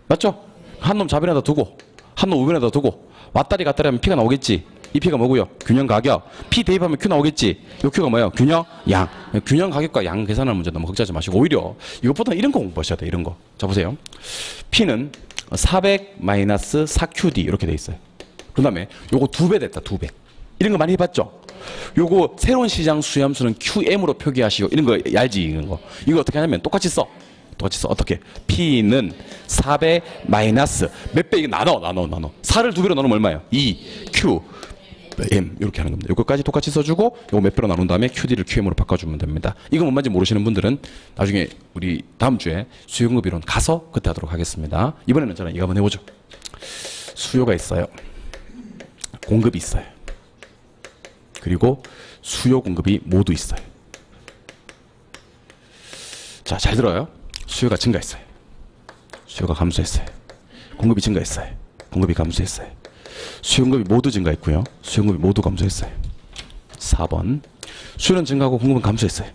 맞죠? 한 놈 좌변에다 두고 한 놈 우변에다 두고 왔다리 갔다리 하면 P가 나오겠지. 이 P가 뭐고요? 균형 가격. P 대입하면 Q 나오겠지. 이 Q가 뭐예요? 균형 양. 균형 가격과 양 계산하는 문제 너무 걱정하지 마시고 오히려 이것보다 이런 거 공부하셔야 돼요. 이런 거. 자, 보세요. P는 400 마이너스 4QD 이렇게 돼 있어요. 그 다음에 요거 2배 됐다. 2배. 이런 거 많이 해봤죠? 요거 새로운 시장 수렴수는 QM으로 표기하시고 이런 거 알지? 이런 거. 이거 어떻게 하냐면 똑같이 써. 어떻게? P는 4배 마이너스 몇 배? 이거 나눠. 4를 2배로 나누면 얼마예요? 2 Q M 이렇게 하는 겁니다. 이거까지 똑같이 써주고 요거 몇 배로 나눈 다음에 QD를 QM으로 바꿔주면 됩니다. 이거 뭔지 모르시는 분들은 나중에 우리 다음 주에 수요공급 이론 가서 그때 하도록 하겠습니다. 이번에는 저는 이거 한번 해보죠. 수요가 있어요. 공급이 있어요. 그리고 수요 공급이 모두 있어요. 자, 잘 들어요. 수요가 증가했어요. 수요가 감소했어요. 공급이 증가했어요. 공급이 감소했어요. 수요공급이 모두 증가했고요. 수요공급이 모두 감소했어요. 4번. 수요는 증가하고 공급은 감소했어요.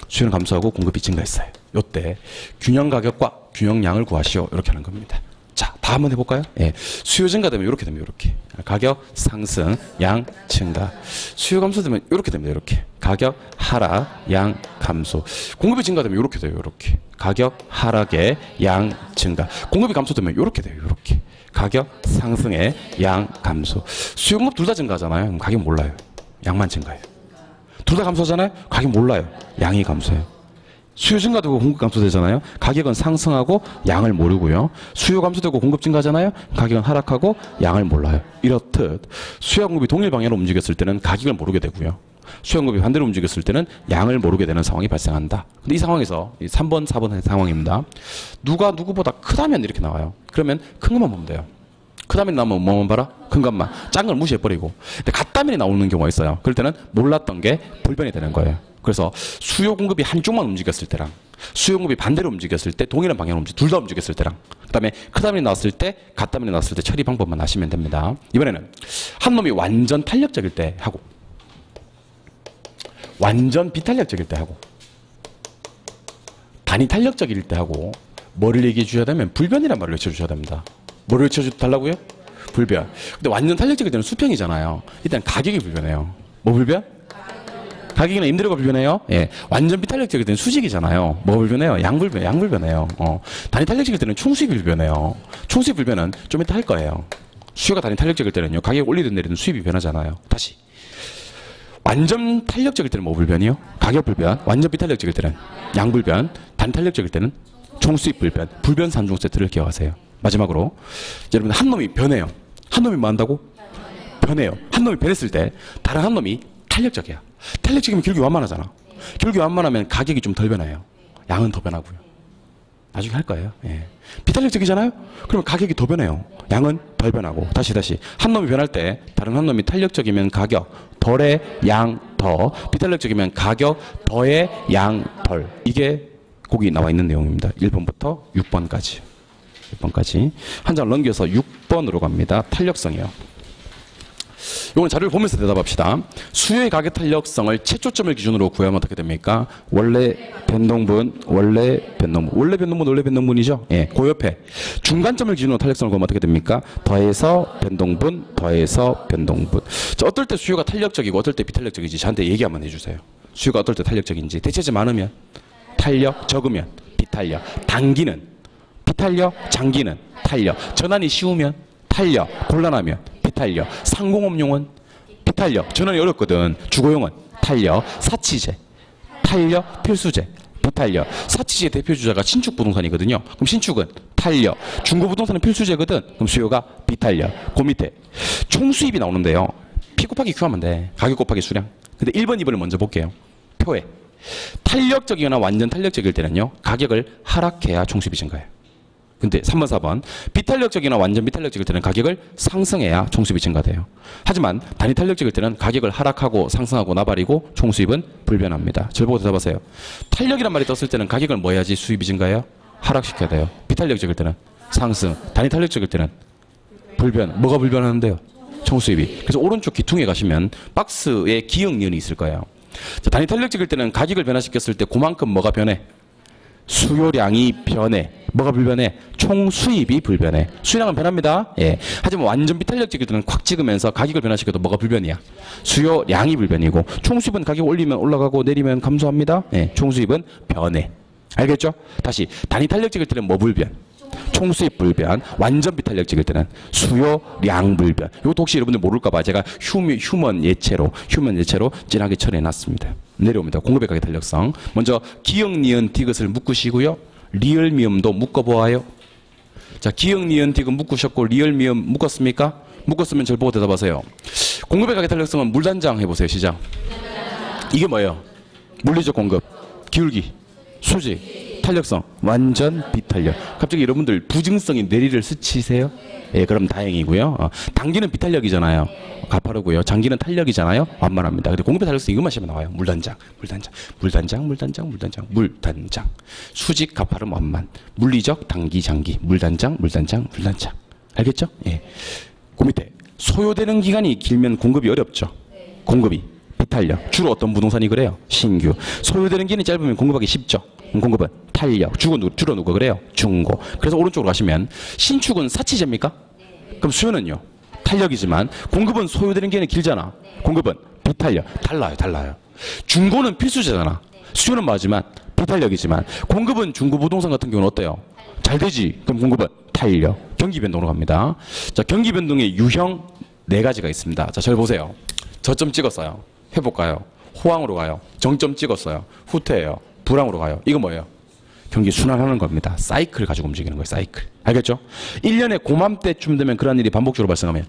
수요는 감소하고 공급이 증가했어요. 요때 균형 가격과 균형량을 구하시오. 이렇게 하는 겁니다. 자, 다 한번 해볼까요? 예. 수요 증가되면 이렇게 됩니다. 이렇게. 가격 상승, 양 증가. 수요 감소되면 이렇게 됩니다. 이렇게. 가격 하락, 양 감소. 공급이 증가되면 이렇게 돼요. 이렇게. 가격 하락에 양 증가. 공급이 감소되면 이렇게 돼요. 이렇게. 가격 상승에 양 감소. 수요 공급 둘 다 증가하잖아요. 그럼 가격 몰라요. 양만 증가해요. 둘 다 감소하잖아요. 가격 몰라요. 양이 감소해요. 수요 증가되고 공급 감소되잖아요. 가격은 상승하고 양을 모르고요. 수요 감소되고 공급 증가하잖아요. 가격은 하락하고 양을 몰라요. 이렇듯 수요 공급이 동일 방향으로 움직였을 때는 가격을 모르게 되고요. 수요 공급이 반대로 움직였을 때는 양을 모르게 되는 상황이 발생한다. 근데 이 상황에서 3번, 4번 상황입니다. 누가 누구보다 크다면 이렇게 나와요. 그러면 큰 것만 보면 돼요. 크다면 나오면 뭐만 봐라? 큰 것만. 작은 걸 무시해버리고. 근데 같다면이 나오는 경우가 있어요. 그럴 때는 몰랐던 게 불변이 되는 거예요. 그래서 수요 공급이 한쪽만 움직였을 때랑 수요 공급이 반대로 움직였을 때 동일한 방향으로 둘 다 움직였을 때랑 그다음에 크다면이 나왔을 때 같다면이 나왔을 때 처리 방법만 아시면 됩니다. 이번에는 한 놈이 완전 탄력적일 때 하고 완전 비탄력적일 때 하고 단위 탄력적일 때 하고 뭐를 얘기해 주셔야 되면 불변이란 말을 외쳐주셔야 됩니다. 뭐를 외쳐달라고요? 불변. 근데 완전 탄력적일 때는 수평이잖아요. 일단 가격이 불변해요. 뭐 불변? 가격이나 임대료가 불변해요. 예. 완전 비탄력적일 때는 수직이잖아요. 뭐 불변해요? 양 불변해요. 단위 탄력적일 때는 총수입이 불변해요. 총수입 불변은 좀 이따 할 거예요. 수요가 단위 탄력적일 때는요. 가격 올리든 내리든 수입이 변하잖아요. 다시. 완전 탄력적일 때는 뭐 불변이요? 가격 불변. 완전 비탄력적일 때는 양 불변. 단위 탄력적일 때는 총수입 불변. 불변 3종 세트를 기억하세요. 마지막으로 여러분 한 놈이 변해요. 한 놈이 뭐 한다고? 변해요. 한 놈이 변했을 때 다른 한 놈이 탄력적이야. 탄력적이면 결국이 완만하잖아. 결국이 완만하면 가격이 좀 덜 변해요. 양은 더 변하고요. 나중에 할 거예요. 예. 비탄력적이잖아요? 그러면 가격이 더 변해요. 양은 덜 변하고. 다시. 한 놈이 변할 때 다른 한 놈이 탄력적이면 가격 덜에 양 더. 비탄력적이면 가격 더에 양 덜. 이게 거기 나와 있는 내용입니다. 1번부터 6번까지. 6번까지. 한 장 넘겨서 6번으로 갑니다. 탄력성이요. 이건 자료를 보면서 대답합시다. 수요의 가격 탄력성을 최초점을 기준으로 구하면 어떻게 됩니까? 원래 변동분. 원래 변동분이죠? 예, 그 옆에 중간점을 기준으로 탄력성을 구하면 어떻게 됩니까? 더해서 변동분, 더해서 변동분. 자, 어떨 때 수요가 탄력적이고 어떨 때 비탄력적인지 저한테 얘기 한번 해주세요. 수요가 어떨 때 탄력적인지. 대체제 많으면 탄력, 적으면 비탄력. 단기는 비탄력, 장기는 탄력. 전환이 쉬우면 탄력, 곤란하면 비탄력. 상공업용은 비탄력. 전환이 어렵거든. 주거용은 탄력. 사치제, 탄력, 필수제, 비탄력. 사치제 대표주자가 신축부동산이거든요. 그럼 신축은 탄력. 중고부동산은 필수제거든. 그럼 수요가 비탄력. 그 밑에 총수입이 나오는데요. P 곱하기 Q 하면 돼. 가격 곱하기 수량. 근데 1번, 2번을 먼저 볼게요. 표에 탄력적이거나 완전 탄력적일 때는요. 가격을 하락해야 총수입이 증가해요. 근데 3번, 4번 비탄력적이나 완전 비탄력적일 때는 가격을 상승해야 총수입이 증가돼요. 하지만 단위 탄력적일 때는 가격을 하락하고 상승하고 나발이고 총수입은 불변합니다. 저를 보고 대답하세요. 탄력이란 말이 떴을 때는 가격을 뭐 해야지 수입이 증가해요? 하락시켜야 돼요. 비탄력적일 때는 상승, 단위 탄력적일 때는 불변. 뭐가 불변하는데요? 총수입이. 그래서 오른쪽 기퉁에 가시면 박스에 기역 니은이 있을 거예요. 자, 단위 탄력적일 때는 가격을 변화시켰을 때 그만큼 뭐가 변해? 수요량이 변해. 뭐가 불변해? 총수입이 불변해. 수요량은 변합니다. 예. 하지만 완전 비탄력적일 때는 콱 찍으면서 가격을 변화시켜도 뭐가 불변이야? 수요량이 불변이고 총수입은 가격 올리면 올라가고 내리면 감소합니다. 예. 총수입은 변해. 알겠죠? 다시 단위 탄력적일 때는 뭐 불변? 총수입 불변, 완전 비탄력적일 때는 수요량 불변. 이것도 혹시 여러분들 모를까봐 제가 휴먼 예체로 진하게 처리해놨습니다. 내려옵니다. 공급의 가계 탄력성. 먼저 기역, 니은, 디귿을 묶으시고요. 리을, 미음도 묶어보아요. 자, 기역, 니은, 디귿 묶으셨고 리을, 미음 묶었습니까? 묶었으면 절 보고 대답하세요. 공급의 가계 탄력성은 물단장 해보세요. 시작. 이게 뭐예요? 물리적 공급, 기울기, 수직, 탄력성, 완전 비탄력. 갑자기 여러분들 부증성이 내리를 스치세요? 예, 그럼 다행이고요. 단기는 비탄력이잖아요. 가파르고요. 장기는 탄력이잖아요. 완만합니다. 근데 공급의 탄력성 이것만 시면 나와요. 물단장. 수직, 가파름, 완만. 물리적, 단기, 장기. 물단장. 알겠죠? 예. 그 밑에 소요되는 기간이 길면 공급이 어렵죠. 공급이. 비탄력. 주로 어떤 부동산이 그래요? 신규. 소요되는 기간이 짧으면 공급하기 쉽죠. 공급은 탄력. 주로 누가 그래요? 중고. 그래서 오른쪽으로 가시면 신축은 사치제입니까? 그럼 수요는요? 탄력이지만 공급은 소요되는 기간이 길잖아. 공급은 비탄력. 달라요. 중고는 필수제잖아. 수요는 맞지만 비탄력이지만 공급은 중고 부동산 같은 경우는 어때요? 잘 되지. 그럼 공급은 탄력. 경기 변동으로 갑니다. 자, 경기 변동의 유형 4가지가 있습니다. 자, 잘 보세요. 저점 찍었어요. 해볼까요? 호황으로 가요. 정점 찍었어요. 후퇴해요. 불황으로 가요. 이거 뭐예요? 경기 순환하는 겁니다. 사이클 가지고 움직이는 거예요. 사이클. 알겠죠? 1년에 고맘때쯤 되면 그런 일이 반복적으로 발생하면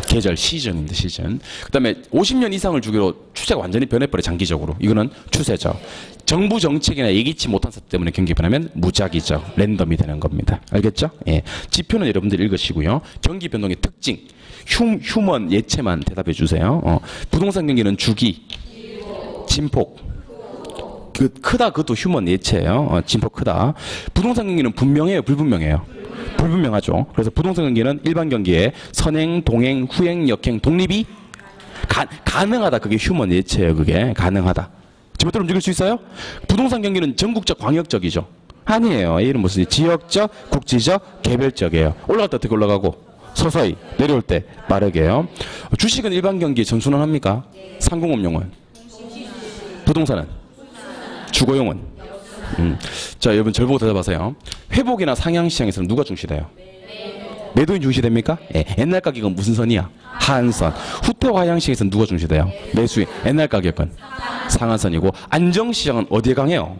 계절, 시즌인데 시즌. 그 다음에 50년 이상을 주기로 추세가 완전히 변해버려. 장기적으로. 이거는 추세죠. 정부 정책이나 예기치 못한 사태 때문에 경기 변하면 무작위적, 랜덤이 되는 겁니다. 알겠죠? 예. 지표는 여러분들 읽으시고요. 경기 변동의 특징, 휴먼 예체만 대답해 주세요. 부동산 경기는 주기, 진폭, 크다. 그것도 휴먼 예체예요. 진폭 크다. 부동산 경기는 분명해요, 불분명해요? 불분명하죠. 그래서 부동산 경기는 일반 경기에 선행, 동행, 후행, 역행, 독립이 가능하다. 그게 휴먼 예체예요. 그게 가능하다. 지멋대로 움직일 수 있어요? 부동산 경기는 전국적, 광역적이죠. 아니에요. A는 무슨 지역적, 국지적, 개별적이에요. 올라갈 때 어떻게 올라가고 서서히, 내려올 때 빠르게요. 주식은 일반 경기에 전순환합니까? 상공업용은? 부동산은? 주거용은? 자, 여러분 절 보고 대답하세요. 회복이나 상향시장에서는 누가 중시돼요? 매도인 중시됩니까? 예. 옛날 가격은 무슨 선이야? 하한선. 후퇴와 하향시장에서는 누가 중시돼요? 매수인. 옛날 가격은 상한선이고, 안정시장은 어디에 강해요?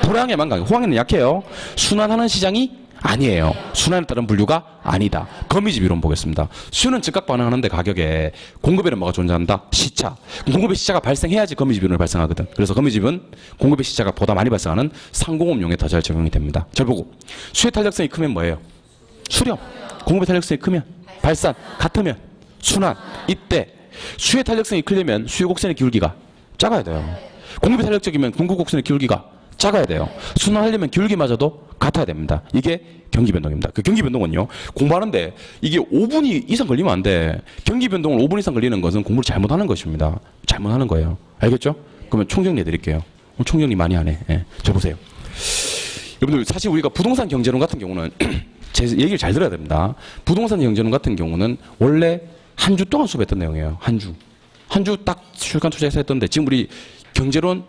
불황에만 강해요. 호황에는 약해요. 순환하는 시장이 아니에요. 순환에 따른 분류가 아니다. 거미집 이론 보겠습니다. 수요는 즉각 반응하는데 가격에 공급에는 뭐가 존재한다? 시차. 공급의 시차가 발생해야지 거미집 이론이 발생하거든. 그래서 거미집은 공급의 시차가 보다 많이 발생하는 상공업용에 더 잘 적용이 됩니다. 잘 보고. 수요 탄력성이 크면 뭐예요? 수렴. 공급의 탄력성이 크면 발산. 같으면 순환. 이때 수요 탄력성이 크려면 수요 곡선의 기울기가 작아야 돼요. 공급이 탄력적이면 공급 곡선의 기울기가 작아야 돼요. 순환하려면 기울기마저도 같아야 됩니다. 이게 경기 변동입니다. 그 경기 변동은요, 공부하는데 이게 5분 이상 걸리면 안 돼. 경기 변동을 5분 이상 걸리는 것은 공부를 잘못하는 것입니다. 잘못하는 거예요. 알겠죠? 그러면 총정리해 드릴게요. 총정리 많이 하네. 예. 저 보세요. 여러분들 사실 우리가 부동산 경제론 같은 경우는 제 얘기를 잘 들어야 됩니다. 부동산 경제론 같은 경우는 원래 한 주 동안 수업했던 내용이에요. 한 주 딱 실간 투자해서 했던데 지금 우리 경제론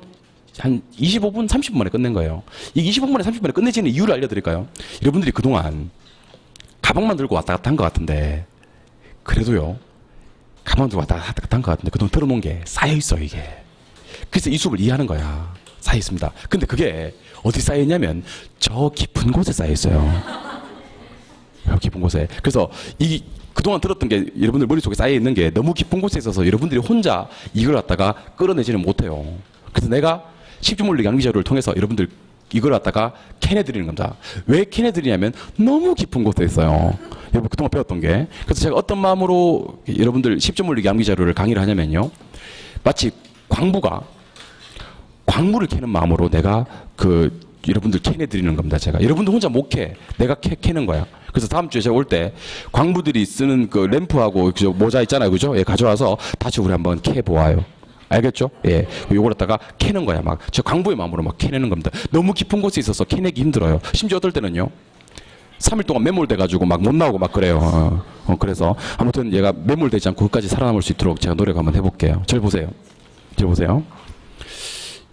한 25분, 30분 만에 끝낸 거예요. 이 25분 만에 30분 만에 끝내지는 이유를 알려드릴까요? 여러분들이 그동안 가방만 들고 왔다 갔다 한 것 같은데, 그래도요, 가방 들고 왔다 갔다 한 것 같은데, 그동안 들어놓은 게 쌓여있어, 이게. 그래서 이 수업을 이해하는 거야. 쌓여있습니다. 근데 그게 어디 쌓여있냐면, 저 깊은 곳에 쌓여있어요. 저 깊은 곳에. 그래서 그동안 들었던 게 여러분들 머릿속에 쌓여있는 게 너무 깊은 곳에 있어서 여러분들이 혼자 이걸 갖다가 끌어내지는 못해요. 그래서 내가 10주 물리 양기 자료를 통해서 여러분들 이걸 갖다가 캐내드리는 겁니다. 왜 캐내드리냐면 너무 깊은 곳에 있어요. 여러분 그동안 배웠던 게. 그래서 제가 어떤 마음으로 여러분들 10주 물리 양기 자료를 강의를 하냐면요. 마치 광물을 캐는 마음으로 내가 여러분들 캐내드리는 겁니다. 제가. 여러분들 혼자 못 캐. 내가 캐는 거야. 그래서 다음 주에 제가 올 때 광부들이 쓰는 그 램프하고 모자 있잖아요. 그죠? 예, 가져와서 다시 우리 한번 캐보아요. 알겠죠? 예. 요걸 갖다가 캐는 거야. 막, 저 광부의 마음으로 막 캐내는 겁니다. 너무 깊은 곳에 있어서 캐내기 힘들어요. 심지어 어떨 때는요, 3일 동안 매몰돼가지고 막 못 나오고 막 그래요. 그래서 아무튼 얘가 매몰되지 않고 끝까지 살아남을 수 있도록 제가 노력 한번 해볼게요. 절 보세요.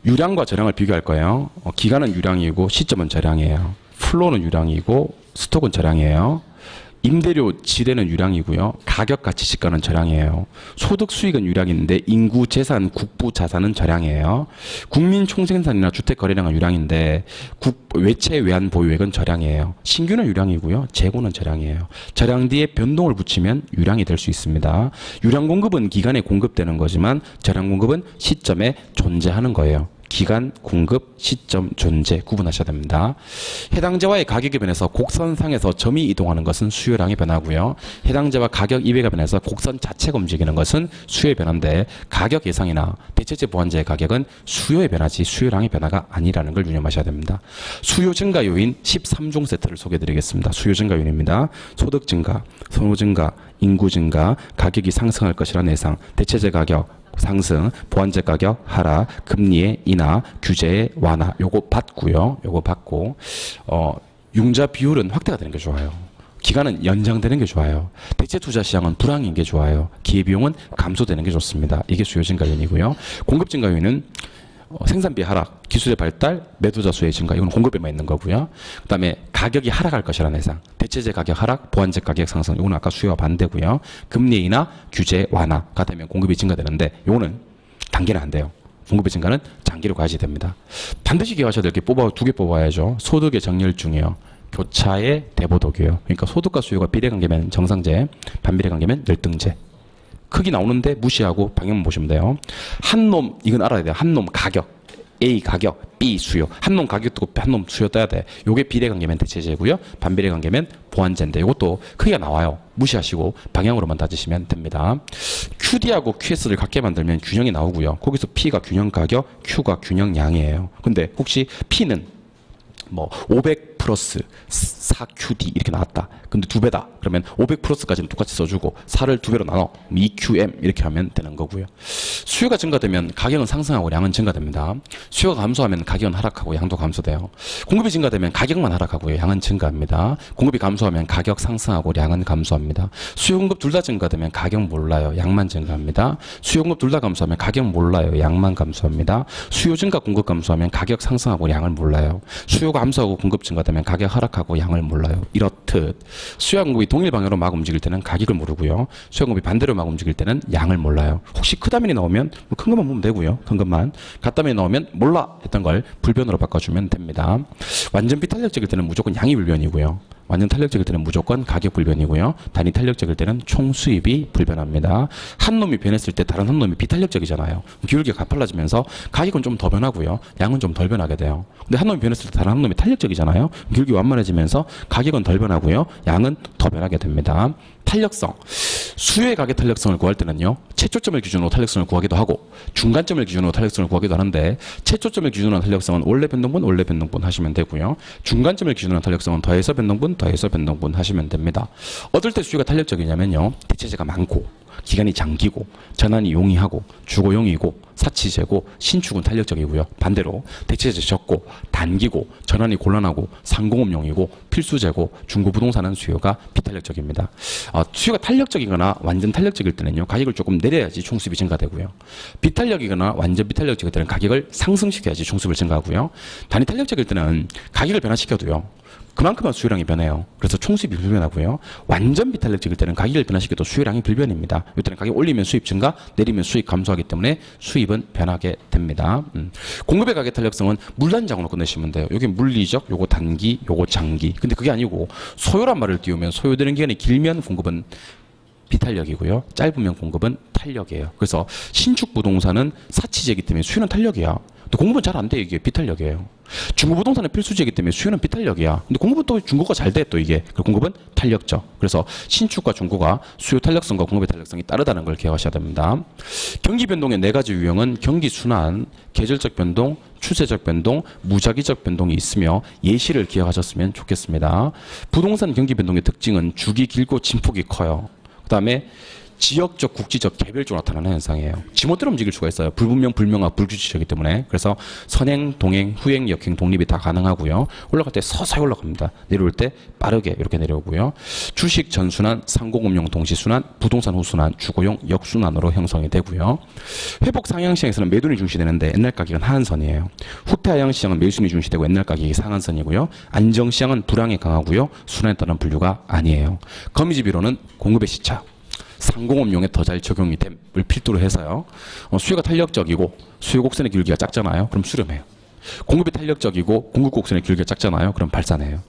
유량과 저량을 비교할 거예요. 기간은 유량이고 시점은 저량이에요. 플로는 유량이고 스톡은 저량이에요. 임대료 지대는 유량이고요. 가격 가치 시가는 저량이에요. 소득 수익은 유량인데 인구 재산 국부 자산은 저량이에요. 국민 총생산이나 주택 거래량은 유량인데 외채 외환 보유액은 저량이에요. 신규는 유량이고요. 재고는 저량이에요. 저량 뒤에 변동을 붙이면 유량이 될 수 있습니다. 유량 공급은 기간에 공급되는 거지만 저량 공급은 시점에 존재하는 거예요. 기간, 공급, 시점, 존재 구분하셔야 됩니다. 해당재와의 가격이 변해서 곡선상에서 점이 이동하는 것은 수요량의 변화고요. 해당재와 가격 이배가 변해서 곡선 자체가 움직이는 것은 수요의 변화인데 가격 예상이나 대체재 보완재의 가격은 수요의 변화지 수요량의 변화가 아니라는 걸 유념하셔야 됩니다. 수요 증가 요인 13종 세트를 소개해드리겠습니다. 수요 증가 요인입니다. 소득 증가, 선호 증가, 인구 증가, 가격이 상승할 것이라는 예상, 대체재 가격 상승, 보완재 가격 하락, 금리의 인하, 규제의 완화 요거 받고요. 요거 받고 융자 비율은 확대가 되는 게 좋아요. 기간은 연장되는 게 좋아요. 대체 투자 시장은 불황인 게 좋아요. 기회비용은 감소되는 게 좋습니다. 이게 수요 증가 요인이고요. 공급 증가 요인은 생산비 하락, 기술의 발달, 매도자 수의 증가 이건 공급에만 있는 거고요. 그 다음에 가격이 하락할 것이라는 예상, 대체재 가격 하락, 보완재 가격 상승 이거는 아까 수요와 반대고요. 금리 인하, 규제 완화가 되면 공급이 증가되는데 이거는 단기는 안 돼요. 공급의 증가는 장기로 가야지 됩니다. 반드시 기억하셔야 될 게 두 개 뽑아야죠. 소득의 정렬중이요. 교차의 대보독이에요. 그러니까 소득과 수요가 비례관계면 정상재, 반비례관계면 열등재. 크기 나오는데 무시하고 방향만 보시면 돼요. 한 놈 이건 알아야 돼요. 한 놈 가격 A 가격 B 수요 한 놈 가격 뜨고 한 놈 수요 떠야 돼. 요게 비례관계면 대체재고요. 반비례관계면 보완재인데 이것도 크기가 나와요. 무시하시고 방향으로만 따지시면 됩니다. QD하고 QS를 같게 만들면 균형이 나오고요. 거기서 P가 균형 가격, Q가 균형 양이에요. 근데 혹시 P는 뭐 500 플러스 4QD 이렇게 나왔다. 근데 2배다. 그러면 500 플러스까지는 똑같이 써주고 4를 2배로 나눠 2QM 이렇게 하면 되는 거고요. 수요가 증가되면 가격은 상승하고 양은 증가됩니다. 수요가 감소하면 가격은 하락하고 양도 감소돼요. 공급이 증가되면 가격만 하락하고 양은 증가합니다. 공급이 감소하면 가격 상승하고 양은 감소합니다. 수요 공급 둘 다 증가되면 가격 몰라요. 양만 증가합니다. 수요 공급 둘 다 감소하면 가격 몰라요. 양만 감소합니다. 수요 증가 공급 감소하면 가격 상승하고 양을 몰라요. 수요가 감소하고 공급 증가되면 가격 하락하고 양을 몰라요. 이렇듯 수요와 공급이 동일 방향으로 막 움직일 때는 가격을 모르고요. 수요 공급이 반대로 막 움직일 때는 양을 몰라요. 혹시 크다면이 나오면 큰 것만 보면 되고요. 큰 것만. 같다면이 나오면 몰라 했던 걸 불변으로 바꿔주면 됩니다. 완전 비탄력적일 때는 무조건 양이 불변이고요. 완전 탄력적일 때는 무조건 가격 불변이고요. 단위 탄력적일 때는 총 수입이 불변합니다. 한 놈이 변했을 때 다른 한 놈이 비탄력적이잖아요. 기울기가 가팔라지면서 가격은 좀 더 변하고요. 양은 좀 덜 변하게 돼요. 근데 한 놈이 변했을 때 다른 한 놈이 탄력적이잖아요. 기울기가 완만해지면서 가격은 덜 변하고요. 양은 더 변하게 됩니다. 탄력성. 수요의 가격 탄력성을 구할 때는요. 최초점을 기준으로 탄력성을 구하기도 하고 중간점을 기준으로 탄력성을 구하기도 하는데 최초점을 기준으로 한 탄력성은 원래 변동분 하시면 되고요. 중간점을 기준으로 한 탄력성은 더해서 변동분 하시면 됩니다. 어떨 때 수요가 탄력적이냐면요. 대체재가 많고 기간이 장기고 전환이 용이하고 주거용이고 사치재고 신축은 탄력적이고요. 반대로 대체재 적고 단기고 전환이 곤란하고 상공업용이고 필수재고 중고부동산은 수요가 비탄력적입니다. 수요가 탄력적이거나 완전 탄력적일 때는요. 가격을 조금 내려야지 총수입이 증가되고요. 비탄력이거나 완전 비탄력적일 때는 가격을 상승시켜야지 총수입을 증가하고요. 단위 탄력적일 때는 가격을 변화시켜도요. 그만큼만 수요량이 변해요. 그래서 총수입이 불변하고요. 완전 비탄력적일 때는 가격을 변화시켜도 수요량이 불변입니다. 이때는 가격 올리면 수입 증가, 내리면 수익 감소하기 때문에 수입은 변하게 됩니다. 공급의 가격 탄력성은 물단장으로 끝내시면 돼요. 여기 물리적, 요거 단기, 요거 장기. 근데 그게 아니고 소요란 말을 띄우면 소요되는 기간이 길면 공급은 비탄력이고요. 짧으면 공급은 탄력이에요. 그래서 신축 부동산은 사치재이기 때문에 수요는 탄력이야. 근데 공급은 잘 안 돼. 이게 비탄력이에요. 중고부동산은 필수재이기 때문에 수요는 비탄력이야. 근데 공급은 또 중고가 잘 돼. 또 이게. 공급은 탄력적. 그래서 신축과 중고가 수요 탄력성과 공급의 탄력성이 따르다는 걸 기억하셔야 됩니다. 경기 변동의 4가지 유형은 경기 순환, 계절적 변동, 추세적 변동, 무작위적 변동이 있으며 예시를 기억하셨으면 좋겠습니다. 부동산 경기 변동의 특징은 주기 길고 진폭이 커요. 그 다음에 지역적, 국지적, 개별적으로 나타나는 현상이에요. 지멋대로 움직일 수가 있어요. 불분명, 불명확, 불규칙이기 때문에. 그래서 선행, 동행, 후행, 역행, 독립이 다 가능하고요. 올라갈 때 서서히 올라갑니다. 내려올 때 빠르게 이렇게 내려오고요. 주식 전순환, 상공금융 동시순환, 부동산 후순환, 주거용 역순환으로 형성이 되고요. 회복 상향시장에서는 매도이 중시되는데 옛날 가격은 하한선이에요. 후퇴 하향시장은 매수이 중시되고 옛날 가격이 상한선이고요. 안정시장은 불황이 강하고요. 순환에 따른 분류가 아니에요. 거미집이론은 공급의 시차. 상공업용에 더 잘 적용이 됨을 필두로 해서요. 수요가 탄력적이고 수요 곡선의 길기가 작잖아요. 그럼 수렴해요. 공급이 탄력적이고 공급 곡선의 길기가 작잖아요. 그럼 발산해요.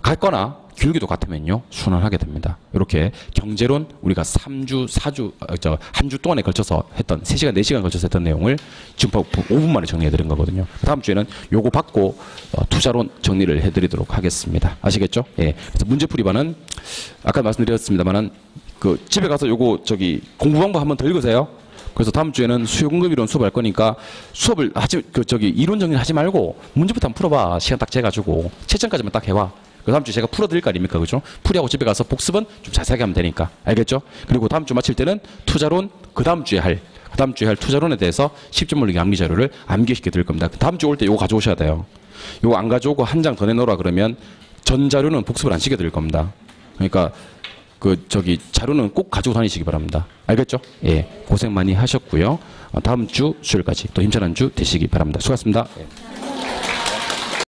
같거나 길기도 같으면요. 순환하게 됩니다. 이렇게 경제론 우리가 3주, 4주, 한 주 동안에 걸쳐서 했던 3시간, 4시간 걸쳐서 했던 내용을 지금 5분 만에 정리해 드린 거거든요. 다음 주에는 요거 받고 투자론 정리를 해 드리도록 하겠습니다. 아시겠죠? 예. 그래서 문제풀이반은 아까 말씀드렸습니다만은 그 집에 가서 요거 공부 방법 한번 더 읽으세요. 그래서 다음 주에는 수요 공급 이론 수업할 거니까 수업을 이론 정리를 하지 말고 문제부터 한번 풀어봐. 시간 딱 재가지고 채점까지만 딱 해와. 그 다음 주에 제가 풀어드릴 거 아닙니까? 그죠? 풀이하고 집에 가서 복습은 좀 자세하게 하면 되니까. 알겠죠? 그리고 다음 주 마칠 때는 투자론 그 다음 주에 할 투자론에 대해서 10점 물리기 암기 자료를 암기시켜 드릴 겁니다. 다음 주 올 때 요거 가져오셔야 돼요. 요거 안 가져오고 한 장 더 내놓으라 그러면 전 자료는 복습을 안 시켜 드릴 겁니다. 그러니까 자료는 꼭 가지고 다니시기 바랍니다. 알겠죠? 예. 고생 많이 하셨고요. 다음 주 수요일까지 또 힘찬 한 주 되시기 바랍니다. 수고하셨습니다. 예.